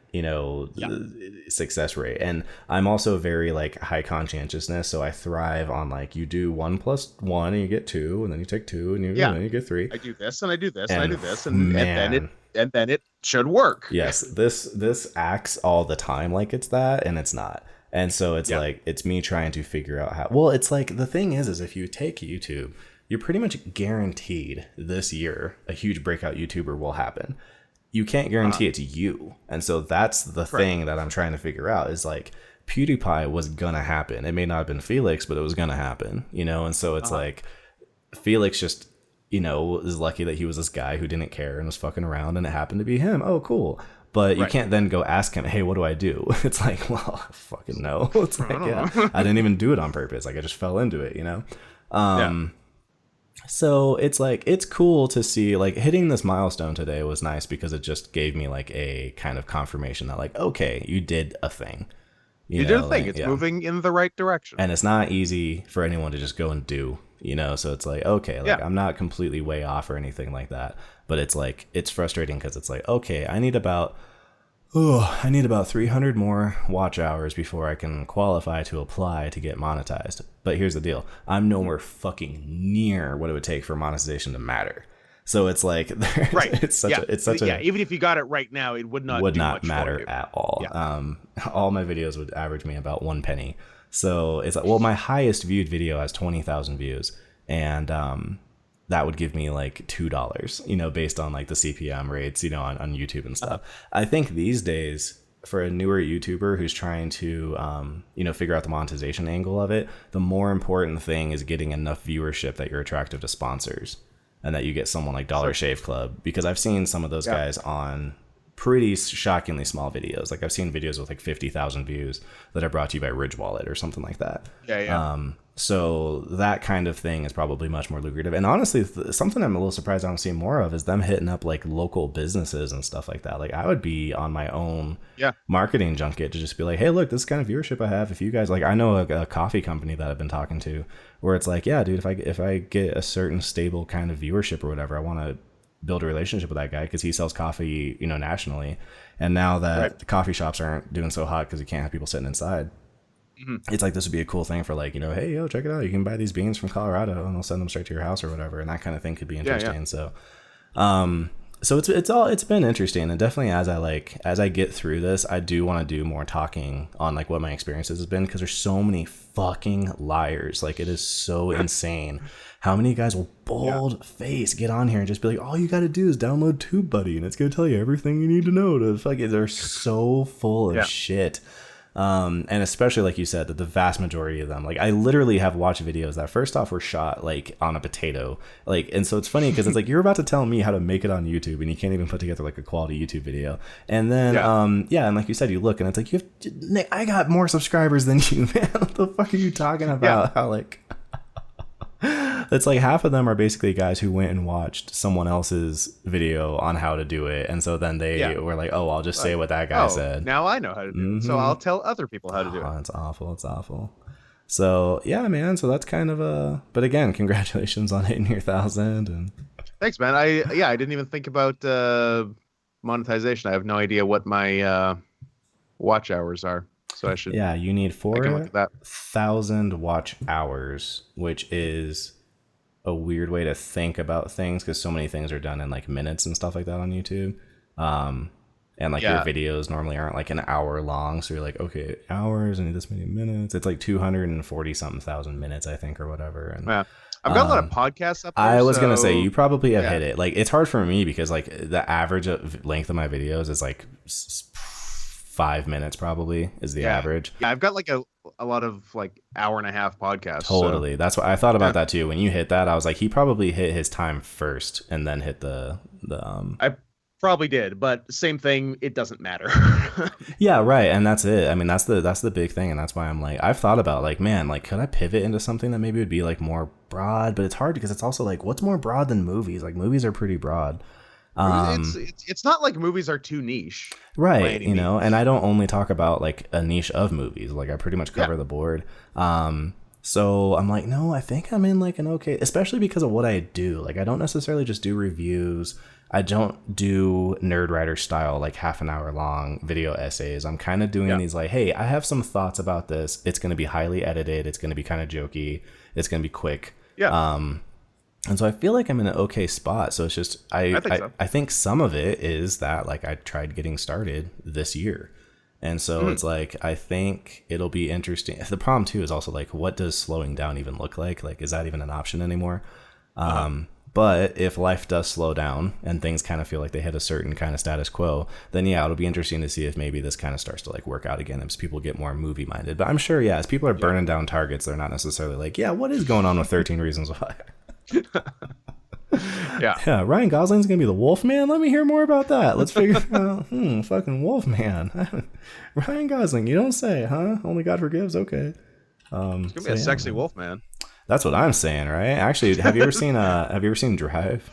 success rate. And I'm also very like high conscientiousness, so I thrive on like you do 1 + 1 and you get 2, and then you take 2 and you get 3. I do this and I do this and I do this, man, and then it should work. Yes, this acts all the time like it's that, and it's not. And so it's like it's me trying to figure out how. Well, it's like the thing is if you take YouTube, you're pretty much guaranteed this year a huge breakout YouTuber will happen. You can't guarantee it's you. And so that's the thing that I'm trying to figure out is like PewDiePie was gonna happen. It may not have been Felix, but it was gonna happen, and so it's like Felix just is lucky that he was this guy who didn't care and was fucking around, and it happened to be him. Oh, cool. But you can't then go ask him, hey, what do I do? It's like, well, fucking no. It's like, I didn't even do it on purpose. Like I just fell into it, So it's like, it's cool to see like hitting this milestone today was nice because it just gave me like a kind of confirmation that like, okay, you did a thing. You did a thing. It's moving in the right direction. And it's not easy for anyone to just go and do, so it's like, okay, like I'm not completely way off or anything like that. But it's like, it's frustrating because it's like, okay, I need about 300 more watch hours before I can qualify to apply to get monetized. But here's the deal. I'm nowhere fucking near what it would take for monetization to matter. So it's like, it's such a even if you got it right now, it would not matter at all. All my videos would average me about 1 penny. So it's like, well, my highest viewed video has 20,000 views, and that would give me like $2, based on like the CPM rates, on YouTube and stuff. I think these days for a newer YouTuber who's trying to, figure out the monetization angle of it, the more important thing is getting enough viewership that you're attractive to sponsors. And that you get someone like Dollar Shave Club, because I've seen some of those guys on pretty shockingly small videos. Like I've seen videos with like 50,000 views that are brought to you by Ridge Wallet or something like that. So that kind of thing is probably much more lucrative. And honestly, something I'm a little surprised I don't see more of is them hitting up like local businesses and stuff like that. Like I would be on my own marketing junket to just be like, hey, look, this kind of viewership I have. If you guys like, I know a coffee company that I've been talking to where it's like, yeah, dude, if I get a certain stable kind of viewership or whatever, I want to build a relationship with that guy because he sells coffee, nationally. And now that the coffee shops aren't doing so hot because you can't have people sitting inside. It's like, this would be a cool thing for like, hey, yo, check it out. You can buy these beans from Colorado and they'll send them straight to your house or whatever. And that kind of thing could be interesting. So it's been interesting. And definitely as I get through this, I do want to do more talking on like what my experiences has been, because there's so many fucking liars. Like it is so insane how many guys will bold face get on here and just be like, all you got to do is download TubeBuddy and it's going to tell you everything you need to know to fucking, they're so full of shit. And especially like you said, that the vast majority of them, like I literally have watched videos that first off were shot like on a potato, like, and so it's funny because it's like you're about to tell me how to make it on YouTube and you can't even put together like a quality YouTube video. And then and like you said, you look and it's like, Nick, I got more subscribers than you, man. What the fuck are you talking about? How like it's like half of them are basically guys who went and watched someone else's video on how to do it, and so then they were like, oh, I'll just say what that guy said. Now I know how to do it, so I'll tell other people how to do it. It's awful. So yeah, man, so that's kind of but again, congratulations on hitting your 1,000. And thanks, man. I didn't even think about monetization. I have no idea what my watch hours are. So I should. Yeah, you need 4,000 watch hours, which is a weird way to think about things because so many things are done in like minutes and stuff like that on YouTube. And like your videos normally aren't like an hour long, so you're like, okay, hours, I need this many minutes. It's like 240 something thousand minutes, I think, or whatever. And I've got a lot of podcasts up there. I was gonna say you probably have hit it. Like it's hard for me because like the average length of my videos is like 5 minutes probably is the average. Yeah, I've got like a lot of like hour and a half podcasts. Totally. So. That's what I thought about that too. When you hit that, I was like, he probably hit his time first and then hit the I probably did, but same thing, it doesn't matter. Yeah, right. And that's it. I mean, that's the big thing, and that's why I'm like, I've thought about like, man, like could I pivot into something that maybe would be like more broad, but it's hard because it's also like, what's more broad than movies? Like movies are pretty broad. It's not like movies are too niche, by Right, any means. and I don't only talk about like a niche of movies. Like I pretty much cover the board. So I'm like, no, I think I'm in like an okay, especially because of what I do. Like I don't necessarily just do reviews. I don't do Nerd Writer style, like half an hour long video essays. I'm kind of doing these like, hey, I have some thoughts about this. It's going to be highly edited. It's going to be kind of jokey. It's going to be quick. Yeah. And so I feel like I'm in an okay spot. So it's just, I think some of it is that like I tried getting started this year. And so it's like, I think it'll be interesting. The problem too is also like, what does slowing down even look like? Like, is that even an option anymore? But if life does slow down and things kind of feel like they hit a certain kind of status quo, then yeah, it'll be interesting to see if maybe this kind of starts to like work out again as people get more movie minded. But I'm sure, yeah, as people are burning down targets, they're not necessarily like, yeah, what is going on with 13 Reasons Why? Yeah, Ryan Gosling's gonna be the Wolfman. Let me hear more about that. Let's figure out fucking Wolfman. Ryan Gosling, you don't say, huh? Only God Forgives. Okay. It's gonna be a sexy Wolfman. That's what I'm saying, right? Actually, have you ever seen Drive?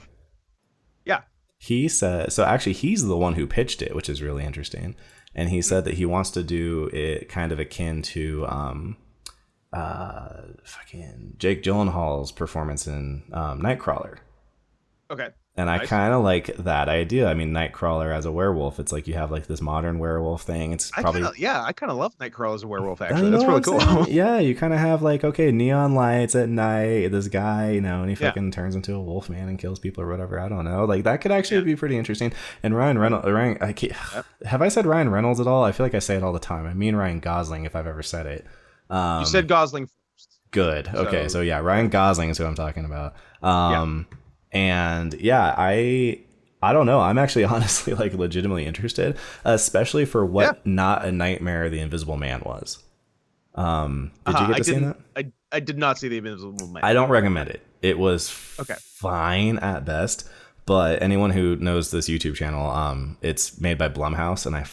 Yeah. He said so. Actually, he's the one who pitched it, which is really interesting. And he said that he wants to do it kind of akin to fucking Jake Gyllenhaal's performance in Nightcrawler. Okay. And nice. I kind of like that idea. I mean, Nightcrawler as a werewolf, it's like you have like this modern werewolf thing. It's probably I kind of love Nightcrawler as a werewolf. Actually, that's really cool. Yeah, you kind of have like neon lights at night. This guy, and he fucking turns into a wolf man and kills people or whatever. I don't know. Like that could actually be pretty interesting. And Ryan Reynolds, have I said Ryan Reynolds at all? I feel like I say it all the time. I mean Ryan Gosling if I've ever said it. You said Gosling first. Good. Okay, so yeah, Ryan Gosling is who I'm talking about. And yeah, I don't know. I'm actually honestly like legitimately interested, especially for what Not a Nightmare the Invisible Man was. Did you get to see that? I did not see the Invisible Man. I don't recommend it. It was fine at best, but anyone who knows this YouTube channel, it's made by Blumhouse, and I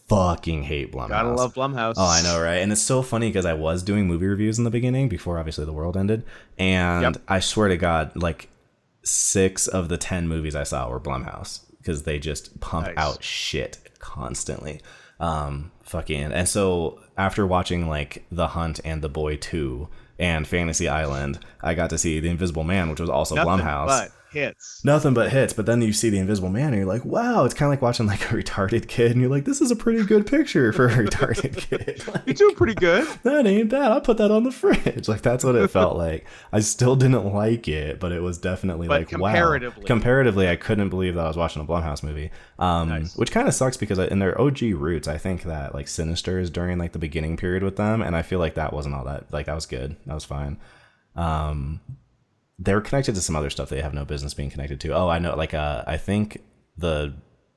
fucking hate Blumhouse. Gotta love Blumhouse. Oh, I know, right? And it's so funny because I was doing movie reviews in the beginning before obviously the world ended, and I swear to God, like 6 of the 10 movies I saw were Blumhouse because they just pump out shit constantly. And so after watching like The Hunt and The Boy 2 and Fantasy Island, I got to see The Invisible Man, which was also Blumhouse. Nothing but hits. But then you see The Invisible Man and you're like, wow, it's kind of like watching like a retarded kid, and you're like, this is a pretty good picture for a retarded kid. Like, you're doing pretty good. That ain't bad. I'll put that on the fridge. Like that's what it felt like. I still didn't like it, but it was definitely like comparatively. Wow. Comparatively, I couldn't believe that I was watching a Blumhouse movie. Which kind of sucks because in their OG roots, I think that like Sinister is during like the beginning period with them, and I feel like that wasn't all that. Like that was good. That was fine. They're connected to some other stuff they have no business being connected to. Oh, I know. Like, I think the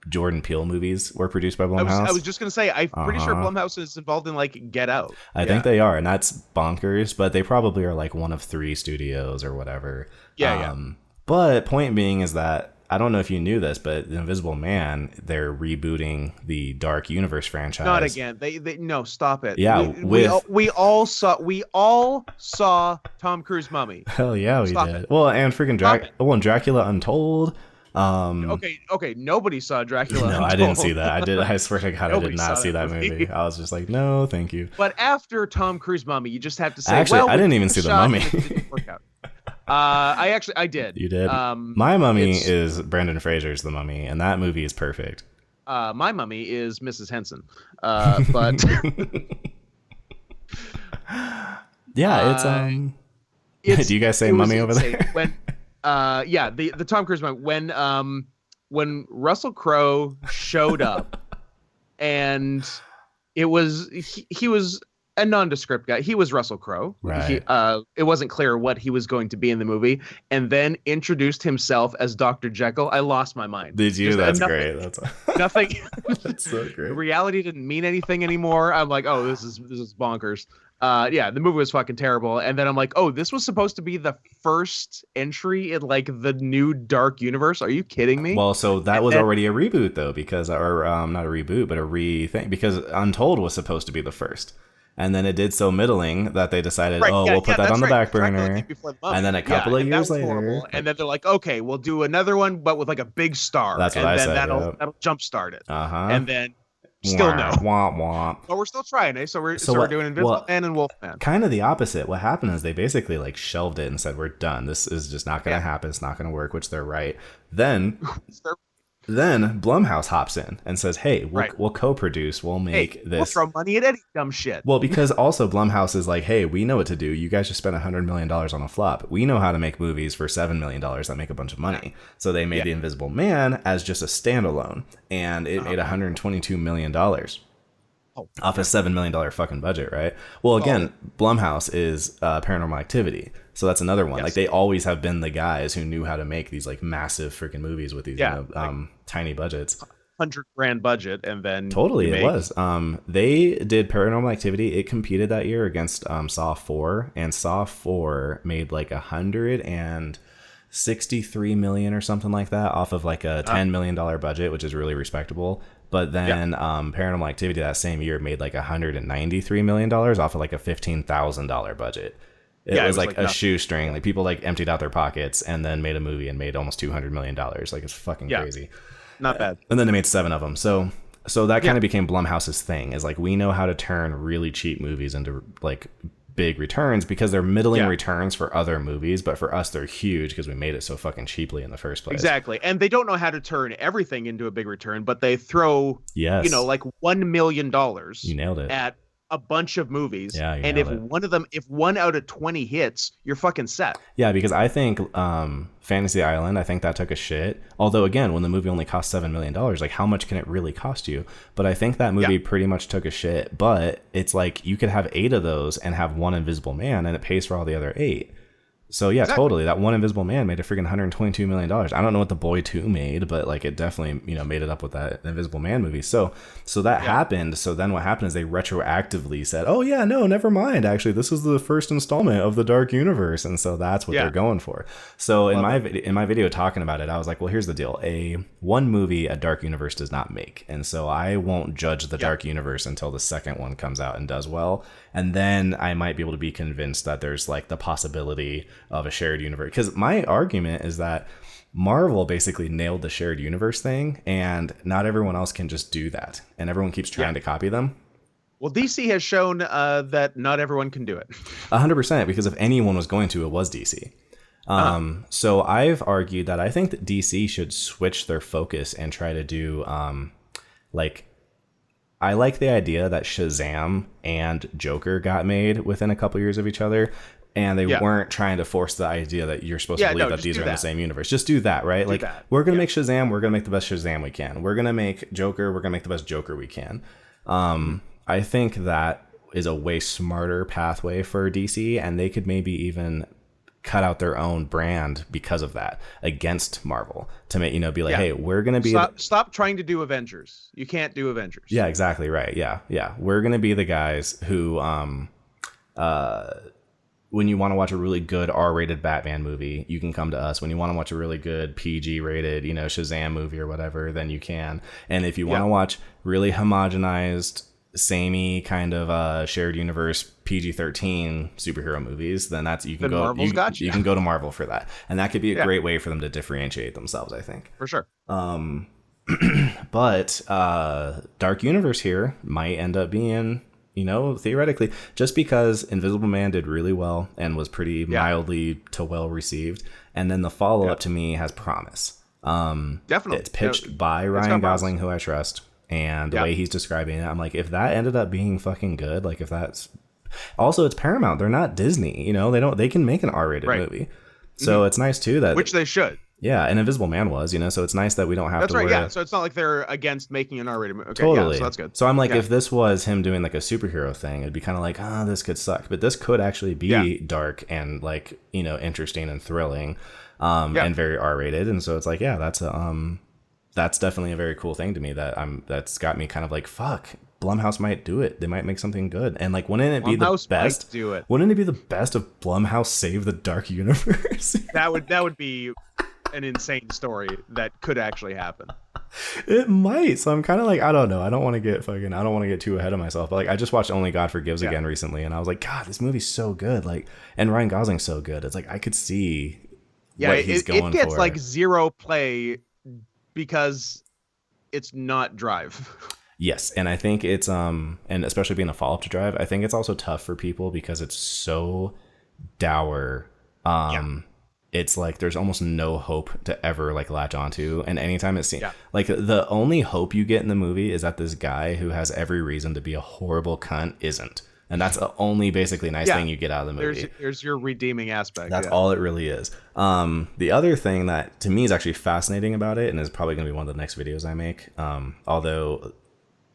Jordan Peele movies were produced by Blumhouse. I was just going to say, I'm pretty sure Blumhouse is involved in, like, Get Out. I think they are, and that's bonkers, but they probably are, like, one of 3 studios or whatever. But point being is that, I don't know if you knew this, but The Invisible Man, they're rebooting the Dark Universe franchise. Not again. They no, stop it. Yeah, we all saw Tom Cruise Mummy. Hell yeah, we did. Well, and freaking Dracula Untold. Okay. Nobody saw Dracula. No, Untold. I didn't see that. I swear to God, I did not see that movie. I was just like, no, thank you. But after Tom Cruise Mummy, you just have to say, actually, I didn't even see the Mummy. It didn't work out. I did. You did? My Mummy is Brendan Fraser's The Mummy, and that movie is perfect. My Mummy is Mrs. Henson. But yeah, do you guys say Mummy over there? When the Tom Cruise Mummy, when Russell Crowe showed up, and it was he was a nondescript guy. He was Russell Crowe. Right. It wasn't clear what he was going to be in the movie, and then introduced himself as Dr. Jekyll. I lost my mind. Did you? That's great. That's nothing. That's so great. Reality didn't mean anything anymore. I'm like, oh, this is bonkers. The movie was fucking terrible. And then I'm like, oh, this was supposed to be the first entry in like the new Dark Universe. Are you kidding me? Well, so that was already a reboot though, because not a reboot, but a re-thing, because Untold was supposed to be the first. And then it did so middling that they decided, Right. oh, Yeah. we'll put Yeah. that on That's the right. back Dracula came burner. before the And Mummy. then a Yeah, couple of and that years was later, horrible. And then they're like, okay, we'll do another one, but with like a big star, that's what and I then said. that'll Yep. jumpstart it. Uh-huh. And then still no. Wah, wah, wah. But we're still trying, eh? So we're So so we're what? doing Invisible Well, Man and Wolfman. kind of the opposite. What happened is they basically like shelved it and said, we're done. This is just not going to Yeah. happen. It's not going to work, which they're right. Then Blumhouse hops in and says, hey, we'll co-produce. We'll make this. We'll throw money at any dumb shit. Well, because also Blumhouse is like, hey, we know what to do. You guys just spent $100 million on a flop. We know how to make movies for $7 million that make a bunch of money. So they made The Invisible Man as just a standalone, and it made $122 million. Off a $7 million fucking budget, right? Well, again, Blumhouse is Paranormal Activity. So that's another one. Yes. Like, they always have been the guys who knew how to make these, like, massive freaking movies with these tiny budgets. $100,000 budget, and then Totally, it was. They did Paranormal Activity. It competed that year against Saw 4, and Saw 4 made, like, $163 million or something like that off of, like, a $10 million budget, which is really respectable. But then Paranormal Activity that same year made like $193 million off of like a $15,000 budget. It was like a shoestring. Like people like emptied out their pockets and then made a movie and made almost $200 million. Like it's fucking crazy. Not bad. And then they made 7 of them. So that kind of became Blumhouse's thing, is like, we know how to turn really cheap movies into like big returns, because they're middling returns for other movies, but for us they're huge because we made it so fucking cheaply in the first place. Exactly. And they don't know how to turn everything into a big return, but they throw like $1 million you nailed it at a bunch of movies. Yeah, and if one out of 20 hits, you're fucking set. Yeah, because I think Fantasy Island, I think that took a shit. Although again, when the movie only cost $7 million, like how much can it really cost you? But I think that movie pretty much took a shit. But it's like you could have 8 of those and have one Invisible Man, and it pays for all the other 8. So yeah, totally. That one Invisible Man made a freaking $122 million. I don't know what The Boy 2 made, but like it definitely, made it up with that Invisible Man movie. So that happened. So then what happened is they retroactively said, oh yeah, no, never mind. Actually, this is the first installment of the Dark Universe. And so that's what they're going for. So in my video talking about it, I was like, well, here's the deal. One movie a Dark Universe does not make. And so I won't judge the Dark Universe until the second one comes out and does well. And then I might be able to be convinced that there's like the possibility of a shared universe. Because my argument is that Marvel basically nailed the shared universe thing, and not everyone else can just do that. And everyone keeps trying to copy them. Well, DC has shown that not everyone can do it. 100%, because if anyone was going to, it was DC. So I've argued that I think that DC should switch their focus and try to do I like the idea that Shazam and Joker got made within a couple years of each other, and they weren't trying to force the idea that you're supposed to believe that these are in the same universe. Just do that, right? We're going to make Shazam, we're going to make the best Shazam we can. We're going to make Joker, we're going to make the best Joker we can. I think that is a way smarter pathway for DC, and they could maybe even cut out their own brand because of that against Marvel to make, be like, hey, we're going to be stop trying to do Avengers. You can't do Avengers. Yeah, exactly right. Yeah. We're going to be the guys who when you want to watch a really good R-rated Batman movie, you can come to us. When you want to watch a really good PG-rated, Shazam movie or whatever, then you can. And if you want to watch really homogenized, samey kind of shared universe PG-13 superhero movies, then you can go to Marvel for that. And that could be a great way for them to differentiate themselves, I think. For sure. But Dark Universe here might end up being, theoretically, just because Invisible Man did really well and was pretty mildly to well received, and then the follow-up to me has promise. Definitely. It's pitched by Ryan Gosling, who I trust, and the way he's describing it, I'm like, if that ended up being fucking good, like if that's also, it's Paramount, they're not Disney, they can make an R-rated movie. So it's nice too that, which they should. Yeah, and Invisible Man was, so it's nice that we don't have that's to right, worry. So it's not like they're against making an R-rated movie. Okay, totally. So that's good. So I'm like, if this was him doing like a superhero thing, it'd be kind of like, this could suck. But this could actually be dark and like, interesting and thrilling, and very R-rated. And so it's like, that's definitely a very cool thing to me that's got me kind of like, fuck, Blumhouse might do it. They might make something good. And like, wouldn't it be the best? Do it. Wouldn't it be the best if Blumhouse saved the Dark Universe? that would be an insane story that could actually happen. It might. So I'm kind of like, I don't know. I don't want to get too ahead of myself. But like, I just watched Only God Forgives again recently, and I was like, God, this movie's so good. Like, and Ryan Gosling's so good. It's like I could see what he's going for. It gets like zero play because it's not Drive. Yes, and I think it's and especially being a follow-up to Drive, I think it's also tough for people because it's so dour. It's like there's almost no hope to ever like latch onto, and anytime it's seen, like the only hope you get in the movie is that this guy who has every reason to be a horrible cunt isn't, and that's the only basically nice thing you get out of the movie. There's your redeeming aspect. That's all it really is. The other thing that to me is actually fascinating about it, and is probably going to be one of the next videos I make, although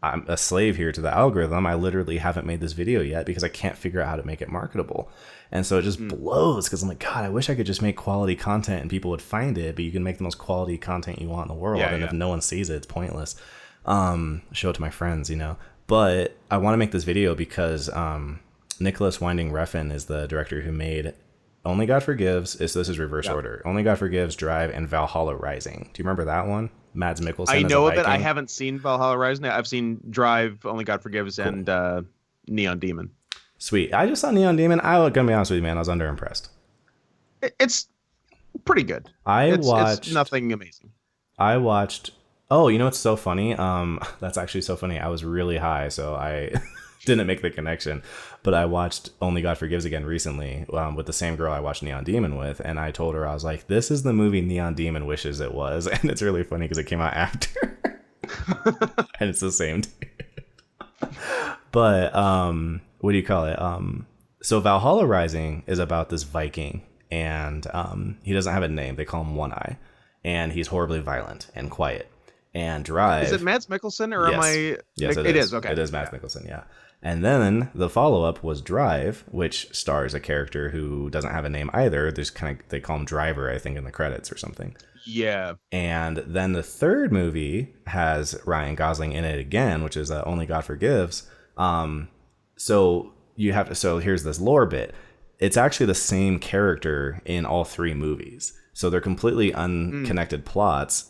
I'm a slave here to the algorithm, I literally haven't made this video yet because I can't figure out how to make it marketable. And so it just blows because I'm like, God, I wish I could just make quality content and people would find it, but you can make the most quality content you want in the world. And if no one sees it, it's pointless. Show it to my friends, you know. But I want to make this video because Nicholas Winding Refn is the director who made Only God Forgives. This is reverse order. Only God Forgives, Drive, and Valhalla Rising. Do you remember that one? Mads Mikkelsen. I know of it. I haven't seen Valhalla Rising. I've seen Drive, Only God Forgives, and Neon Demon. Sweet. I just saw Neon Demon. I'm gonna be honest with you, man. I was underimpressed. It's pretty good. It's nothing amazing. I watched. Oh, you know what's so funny? That's actually so funny. I was really high, so I didn't make the connection. But I watched Only God Forgives again recently with the same girl I watched Neon Demon with, and I told her, I was like, "This is the movie Neon Demon wishes it was," and it's really funny because it came out after, and it's the same dude. But what do you call it? So Valhalla Rising is about this Viking, and he doesn't have a name. They call him One Eye, and he's horribly violent and quiet. And Drive. Is it Mads Mikkelsen or am I? Yes, it is. Okay, it is Mads Mikkelsen. Yeah. And then the follow-up was Drive, which stars a character who doesn't have a name either. There's they call him Driver, I think, in the credits or something. Yeah. And then the third movie has Ryan Gosling in it again, which is Only God Forgives. So here's this lore bit. It's actually the same character in all three movies. So they're completely unconnected plots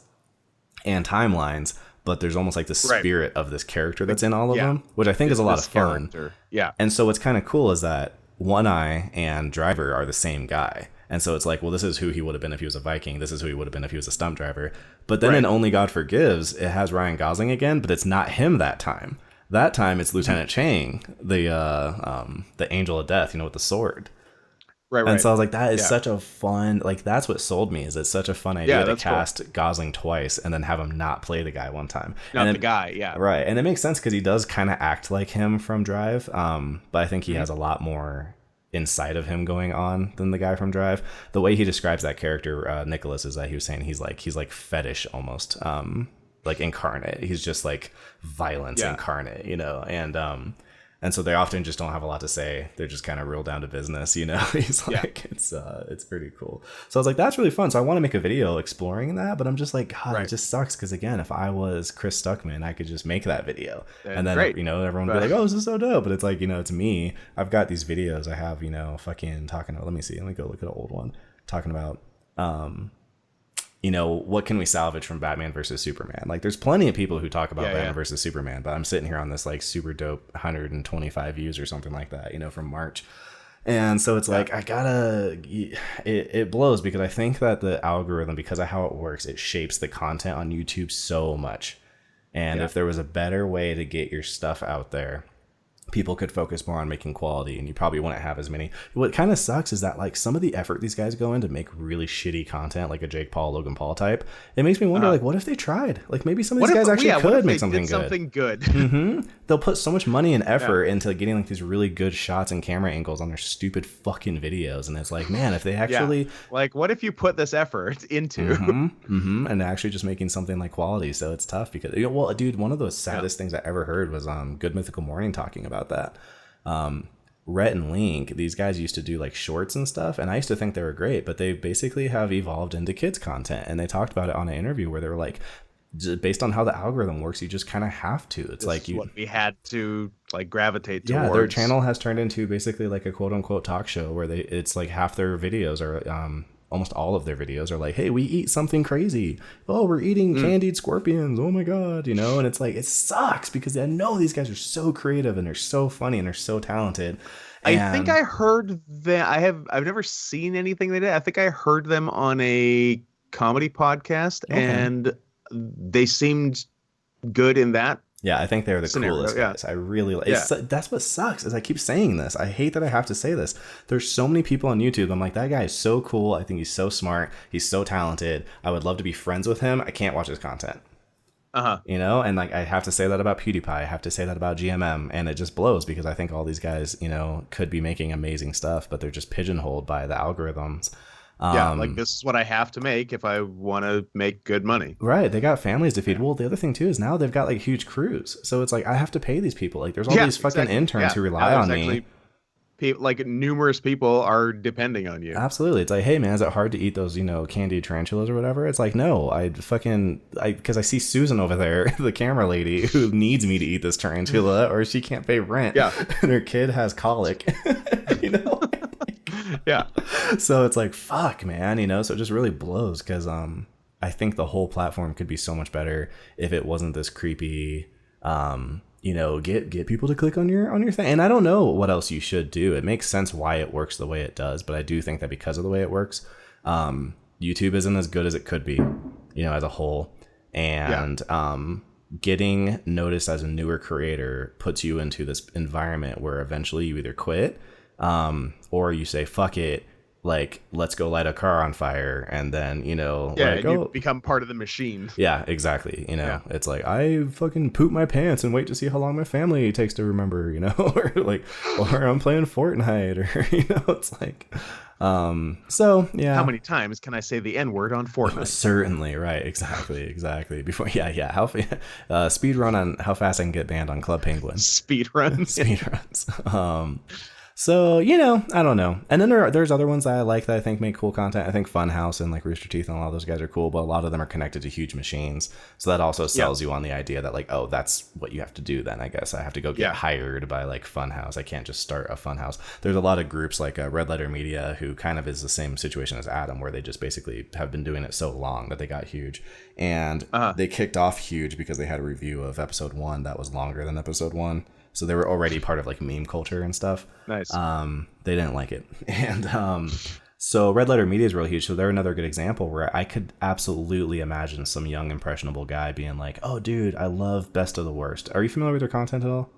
and timelines, but there's almost like the spirit of this character that's in all of them, which I think is a lot of fun. Yeah. And so what's kind of cool is that One Eye and Driver are the same guy. And so it's like, well, this is who he would have been if he was a Viking. This is who he would have been if he was a stunt driver. But then in Only God Forgives, it has Ryan Gosling again, but it's not him that time. That time it's Lieutenant Chang, the angel of death, with the sword. Right. And so I was like, that is such a fun, like, that's what sold me, is it's such a fun idea to cast Gosling twice and then have him not play the guy one time. The guy, yeah. Right. And it makes sense because he does kind of act like him from Drive. But I think he has a lot more inside of him going on than the guy from Drive. The way he describes that character, Nicholas, is that he was saying he's like fetish almost, like incarnate. He's just like violence incarnate, and so they often just don't have a lot to say. They're just kind of real down to business, He's like, it's pretty cool. So I was like, that's really fun. So I want to make a video exploring that, but I'm just like, God, it just sucks. Because again, if I was Chris Stuckman, I could just make that video. And then, everyone would be like, oh, this is so dope. But it's like, it's me. I've got these videos I have, fucking talking about, let me see. Let me go look at an old one. Talking about, what can we salvage from Batman versus Superman? Like, there's plenty of people who talk about Batman versus Superman, but I'm sitting here on this like super dope 125 views or something like that, from March. And so it's like, I gotta, it blows because I think that the algorithm, because of how it works, it shapes the content on YouTube so much. And if there was a better way to get your stuff out there, people could focus more on making quality, and you probably wouldn't have as many. What kind of sucks is that like some of the effort these guys go in to make really shitty content, like a Jake Paul, Logan Paul type, it makes me wonder, like, what if they tried? Like, maybe some of these guys actually could make something good. They'll put so much money and effort into getting like these really good shots and camera angles on their stupid fucking videos, and it's like, man, if they actually like, what if you put this effort into and actually just making something like quality? So it's tough because, well, dude, one of the saddest things I ever heard was Good Mythical Morning talking about that. Rhett and Link, these guys used to do like shorts and stuff, and I used to think they were great, but they basically have evolved into kids content. And they talked about it on an interview where they were like, based on how the algorithm works, you just kind of have to. It's like we had to like gravitate towards. Yeah, their channel has turned into basically like a quote unquote talk show where it's like half their videos are almost all of their videos are like, hey, we eat something crazy. Oh, we're eating candied scorpions. Oh my God. You know, and it's like, it sucks because I know these guys are so creative and they're so funny and they're so talented. I think I heard that I've never seen anything they did. I think I heard them on a comedy podcast, and they seemed good in that. Yeah, I think they're the coolest guys. I really like that's what sucks is I keep saying this. I hate that I have to say this. There's so many people on YouTube. I'm like, that guy is so cool. I think he's so smart. He's so talented. I would love to be friends with him. I can't watch his content. You know, and like I have to say that about PewDiePie. I have to say that about GMM, and it just blows because I think all these guys, you know, could be making amazing stuff, but they're just pigeonholed by the algorithms. Like this is what I have to make if I want to make good money. Right. They got families to feed. Well, the other thing too is now they've got like huge crews, so it's like I have to pay these people. Like there's all these fucking interns who rely on me. Like numerous people are depending on you. Absolutely. It's like, hey man, is it hard to eat those, you know, candied tarantulas or whatever? It's like, no, because I see Susan over there, the camera lady, who needs me to eat this tarantula or she can't pay rent. Yeah. And her kid has colic, you know? Yeah. So it's like, fuck, man, you know? So it just really blows because I think the whole platform could be so much better if it wasn't this creepy, you know, get people to click on your thing. And I don't know what else you should do. It makes sense why it works the way it does, but I do think that because of the way it works, YouTube isn't as good as it could be, you know, as a whole. And getting noticed as a newer creator puts you into this environment where eventually you either quit or you say, fuck it. Like, let's go light a car on fire, and then, you know, you become part of the machine. Yeah, exactly. You know, it's like I fucking poop my pants and wait to see how long my family takes to remember, you know, or I'm playing Fortnite, or you know, it's like, so yeah. How many times can I say the N-word on Fortnite? Certainly, right? Exactly. Before, how speed run on how fast I can get banned on Club Penguin. Speed runs. So, you know, I don't know. And then there's other ones that I like that I think make cool content. I think Funhouse and like Rooster Teeth and all those guys are cool, but a lot of them are connected to huge machines. So that also sells you on the idea that like, oh, that's what you have to do then, I guess. I have to go get hired by like Funhouse. I can't just start a Funhouse. There's a lot of groups like Red Letter Media who kind of is the same situation as Adam, where they just basically have been doing it so long that they got huge. And they kicked off huge because they had a review of episode 1 that was longer than episode 1. So they were already part of like meme culture and stuff. Nice. They didn't like it. And so Red Letter Media is really huge. So they're another good example where I could absolutely imagine some young, impressionable guy being like, oh, dude, I love Best of the Worst. Are you familiar with their content at all?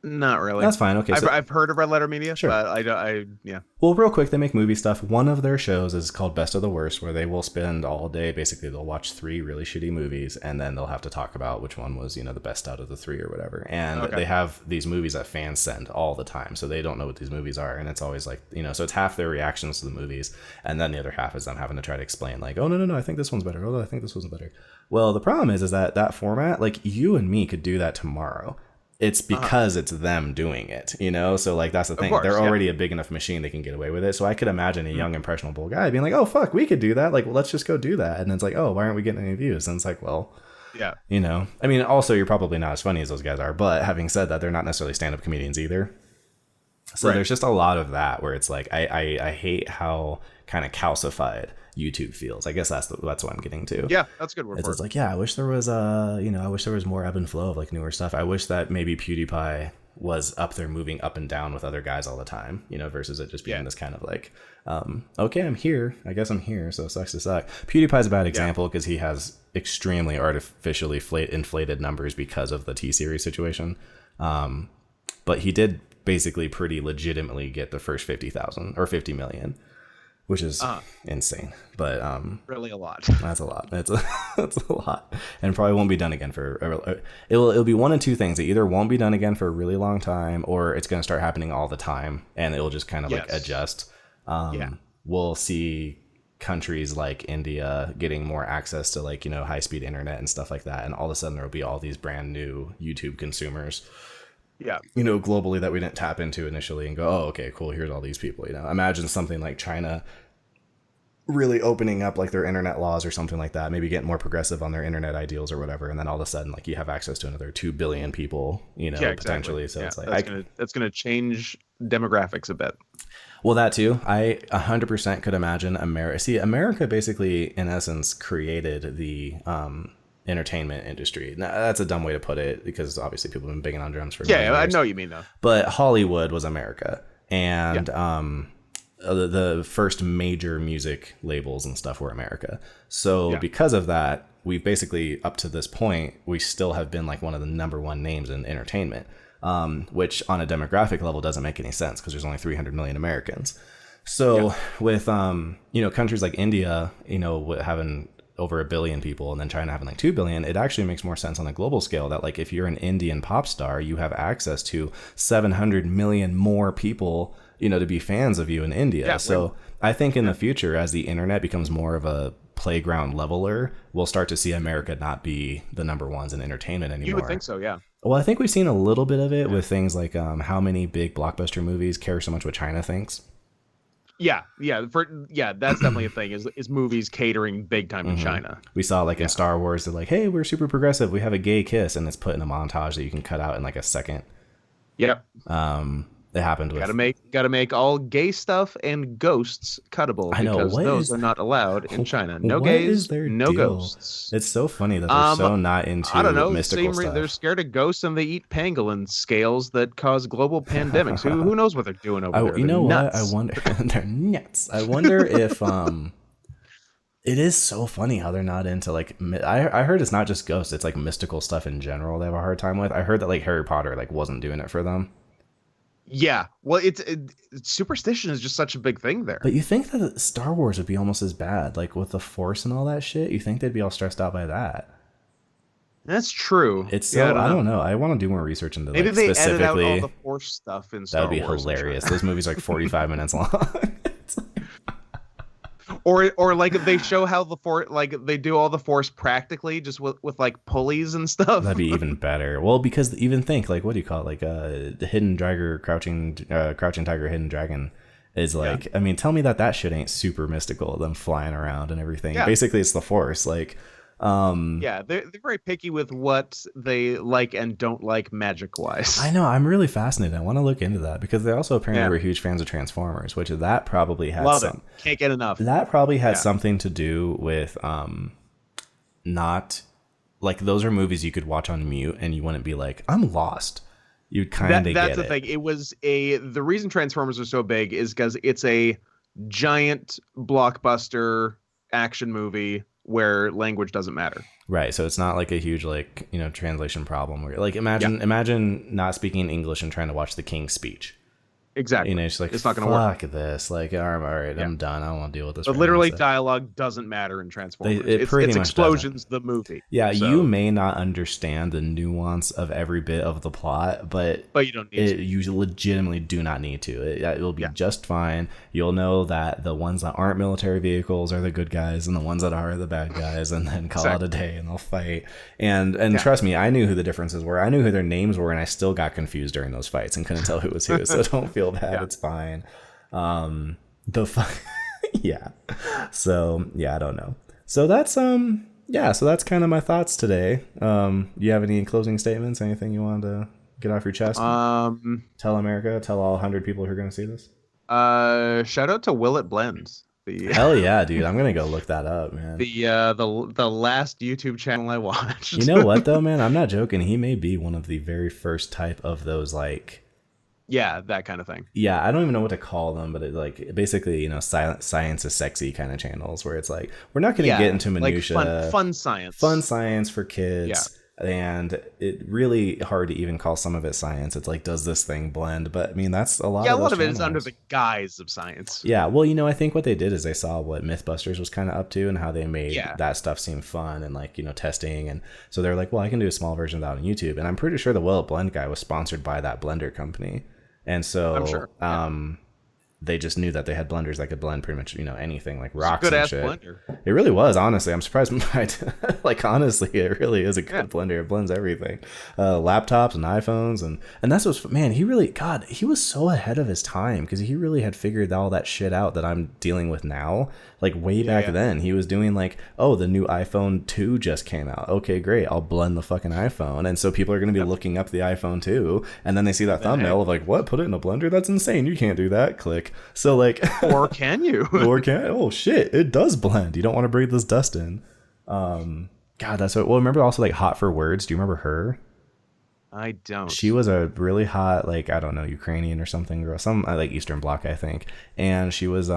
Not really. That's fine. Okay. I've heard of Red Letter Media, sure. But yeah. Well, real quick, they make movie stuff. One of their shows is called Best of the Worst, where they will spend all day. Basically, they'll watch 3 really shitty movies, and then they'll have to talk about which one was, you know, the best out of the 3 or whatever. And they have these movies that fans send all the time, so they don't know what these movies are, and it's always like, you know, so it's half their reactions to the movies, and then the other half is them having to try to explain, like, oh, no, I think this one's better. Oh, I think this one's better. Well, the problem is that format, like, you and me could do that tomorrow. It's because it's them doing it, you know? So, like, that's the thing. They're already a big enough machine, they can get away with it. So I could imagine a young, impressionable guy being like, oh, fuck, we could do that. Like, well, let's just go do that. And it's like, oh, why aren't we getting any views? And it's like, well, you know? I mean, also, you're probably not as funny as those guys are. But having said that, they're not necessarily stand-up comedians either. So there's just a lot of that where it's like, I hate how kind of calcified YouTube feels. I guess that's what I'm getting to. Yeah, that's a good word. It's like, yeah, I wish there was I wish there was more ebb and flow of like newer stuff. I wish that maybe PewDiePie was up there moving up and down with other guys all the time, you know, versus it just being this kind of like, okay, I'm here. I guess I'm here. So it sucks to suck. PewDiePie's a bad example because he has extremely artificially inflated numbers because of the T-Series situation. But he did basically pretty legitimately get the first 50,000 or 50 million. Which is insane, but really a lot. That's a lot. That's a lot, and probably won't be done again for. It'll be one of two things. It either won't be done again for a really long time, or it's going to start happening all the time, and it'll just kind of like adjust. We'll see countries like India getting more access to like, you know, high speed internet and stuff like that, and all of a sudden there will be all these brand new YouTube consumers. Yeah, you know, globally that we didn't tap into initially and go, oh, okay, cool, here's all these people, you know. Imagine something like China really opening up like their internet laws or something like that, maybe getting more progressive on their internet ideals or whatever, and then all of a sudden like you have access to another 2 billion people, you know, potentially. So it's like that's gonna change demographics a bit. Well, that too. I 100% could imagine America. See, America basically, in essence, created the entertainment industry. Now, that's a dumb way to put it because obviously people have been banging on drums for many Yeah, I years. know what you mean though. But Hollywood was America, and the first major music labels and stuff were America. So because of that, we basically up to this point we still have been like one of the number one names in entertainment. Which on a demographic level doesn't make any sense because there's only 300 million Americans. So with, countries like India, having over 1 billion people and then China having like 2 billion, it actually makes more sense on a global scale that like if you're an Indian pop star, you have access to 700 million more people, to be fans of you in India. Yeah, so I think in the future, as the internet becomes more of a playground leveler, we'll start to see America not be the number ones in entertainment anymore. You would think so, yeah. Well, I think we've seen a little bit of it with things like how many big blockbuster movies care so much what China thinks. Yeah, that's definitely a thing. Is movies catering big time in China? We saw like in Star Wars, they're like, "Hey, we're super progressive. We have a gay kiss," and it's put in a montage that you can cut out in like a second. Yep. It happened with gotta make all gay stuff and ghosts cuttable because those are not allowed in China. No gays, no ghosts. It's so funny that they're so not into mystical stuff. They're scared of ghosts and they eat pangolin scales that cause global pandemics. Who knows what they're doing over there? You know what? I wonder. They're nuts. I wonder if it is so funny how they're not into like. I heard it's not just ghosts; it's like mystical stuff in general. They have a hard time with. I heard that like Harry Potter like wasn't doing it for them. Yeah, well, it's superstition is just such a big thing there. But you think that Star Wars would be almost as bad, like with the Force and all that shit? You think they'd be all stressed out by that? That's true. It's so I don't know. I want to do more research into maybe like, they specifically. Edit out all the Force stuff in Star Wars. That would be hilarious. Those movies are like 45 minutes long. Or like if they show how the Force, like they do all the Force practically, just with like pulleys and stuff. That'd be even better. Well, because even think like, what do you call it? Like the hidden dragon, crouching tiger, hidden dragon is like. I mean, tell me that shit ain't super mystical. Them flying around and everything. Yeah. Basically, it's the Force. Like. They're very picky with what they like and don't like magic wise. I know. I'm really fascinated. I want to look into that because they also apparently were huge fans of Transformers, which that probably had can't get enough. That probably had something to do with not like those are movies you could watch on mute and you wouldn't be like, I'm lost. You'd kind of get it. That's the thing. It was the reason Transformers are so big is because it's a giant blockbuster action movie where language doesn't matter. Right. So it's not like a huge like, translation problem where like imagine not speaking English and trying to watch the King's Speech. Exactly. It's like, it's not going to work. Fuck this. Like, all right, I'm done. I don't want to deal with this. But literally dialogue doesn't matter in Transformers. It's explosions, the movie. Yeah, so. You may not understand the nuance of every bit of the plot, but you don't need to. You legitimately do not need to. It will be just fine. You'll know that the ones that aren't military vehicles are the good guys and the ones that are the bad guys, and then call it a day and they'll fight. And trust me, I knew who the differences were. I knew who their names were, and I still got confused during those fights and couldn't tell who was who. So don't feel bad. It's fine. So I don't know. So that's that's kind of my thoughts today. You have any closing statements, anything you want to get off your chest? Tell America, tell all 100 people who are going to see this. Shout out to Will It Blends. Hell yeah, dude. I'm gonna go look that up, man. The last YouTube channel I watched. You know what though, man? I'm not joking. He may be one of the very first type of those like that kind of thing. Yeah, I don't even know what to call them, but it like basically, science is sexy kind of channels where it's like we're not going to get into minutia, like fun science for kids. And it really hard to even call some of it science. It's like, does this thing blend? But I mean, that's a lot. Yeah, of a lot of it is under the guise of science. Yeah, well, I think what they did is they saw what MythBusters was kind of up to and how they made that stuff seem fun and like testing, and so they're like, well, I can do a small version of that on YouTube. And I'm pretty sure the Will It Blend guy was sponsored by that blender company, and so I'm sure. They just knew that they had blenders that could blend pretty much anything like rocks and shit. Good ass blender. It really was, honestly. I'm surprised. Like, honestly, it really is a Yeah. good blender. It blends everything. Laptops and iPhones. And that's what's, man, he really, God, he was so ahead of his time because he really had figured all that shit out that I'm dealing with now. Like, way back then, he was doing like, oh, the new iPhone 2 just came out. Okay, great. I'll blend the fucking iPhone. And so people are going to be looking up the iPhone 2. And then they see that thumbnail of like, what? Put it in a blender? That's insane. You can't do that. Click. So, like, Or can you? or can, oh shit, it does blend. You don't want to breathe this dust in. God, that's what. Well, remember also like Hot for Words? Do you remember her? I don't. She was a really hot, like, I don't know, Ukrainian or something, girl, some like Eastern Bloc, I think. And she was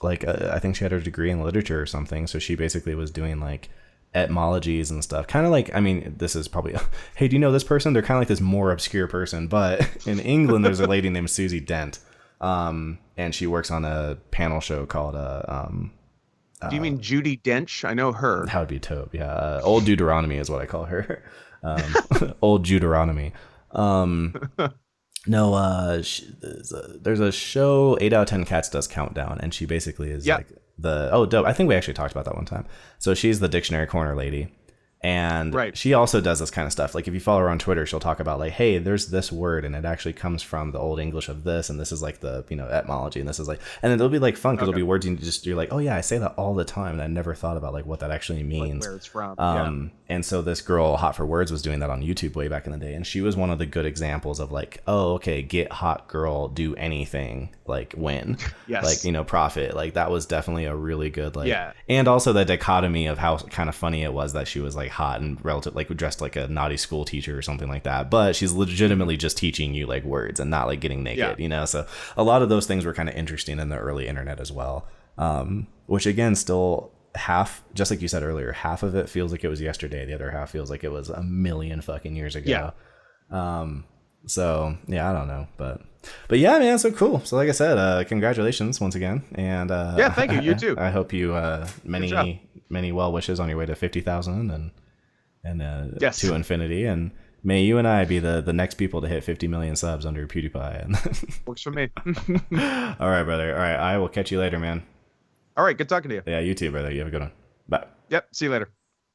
like I think she had her degree in literature or something. So she basically was doing like etymologies and stuff, kind of like, I mean, this is probably, hey, do you know this person? They're kind of like this more obscure person, but in England there's a lady named Susie Dent, and she works on a panel show called Do you mean Judi Dench? I know her. that would be Tobe, yeah. Old Deuteronomy is what I call her. Old Deuteronomy. No, there's a show, 8 out of 10 Cats does Countdown, and she basically is like dope. I think we actually talked about that one time. So she's the dictionary corner lady. And she also does this kind of stuff. Like, if you follow her on Twitter, she'll talk about like, hey, there's this word and it actually comes from the Old English of this, and this is like the, you know, etymology, and this is like, and it'll be like fun because it'll be words you're like, oh yeah, I say that all the time, and I never thought about like what that actually means, like where it's from. And so this girl, Hot for Words, was doing that on YouTube way back in the day, and she was one of the good examples of like, oh, okay, get hot girl, do anything, like win. Yes. Like, you know, profit. Like, that was definitely a really good, like, and also the dichotomy of how kind of funny it was that she was like hot and relative, like dressed like a naughty school teacher or something like that, but she's legitimately just teaching you like words and not like getting naked, you know. So a lot of those things were kind of interesting in the early internet as well, which again, still half, just like you said earlier, half of it feels like it was yesterday, the other half feels like it was a million fucking years ago. So yeah, I don't know, but yeah, man, so cool. So like I said, congratulations once again, and thank you. You too. I hope you many well wishes on your way to 50,000 and to infinity, and may you and I be the next people to hit 50 million subs under PewDiePie. And works for me. All right, brother. All right, I will catch you later, man. All right, good talking to you. Yeah, you too, brother. You have a good one. Bye. Yep, see you later.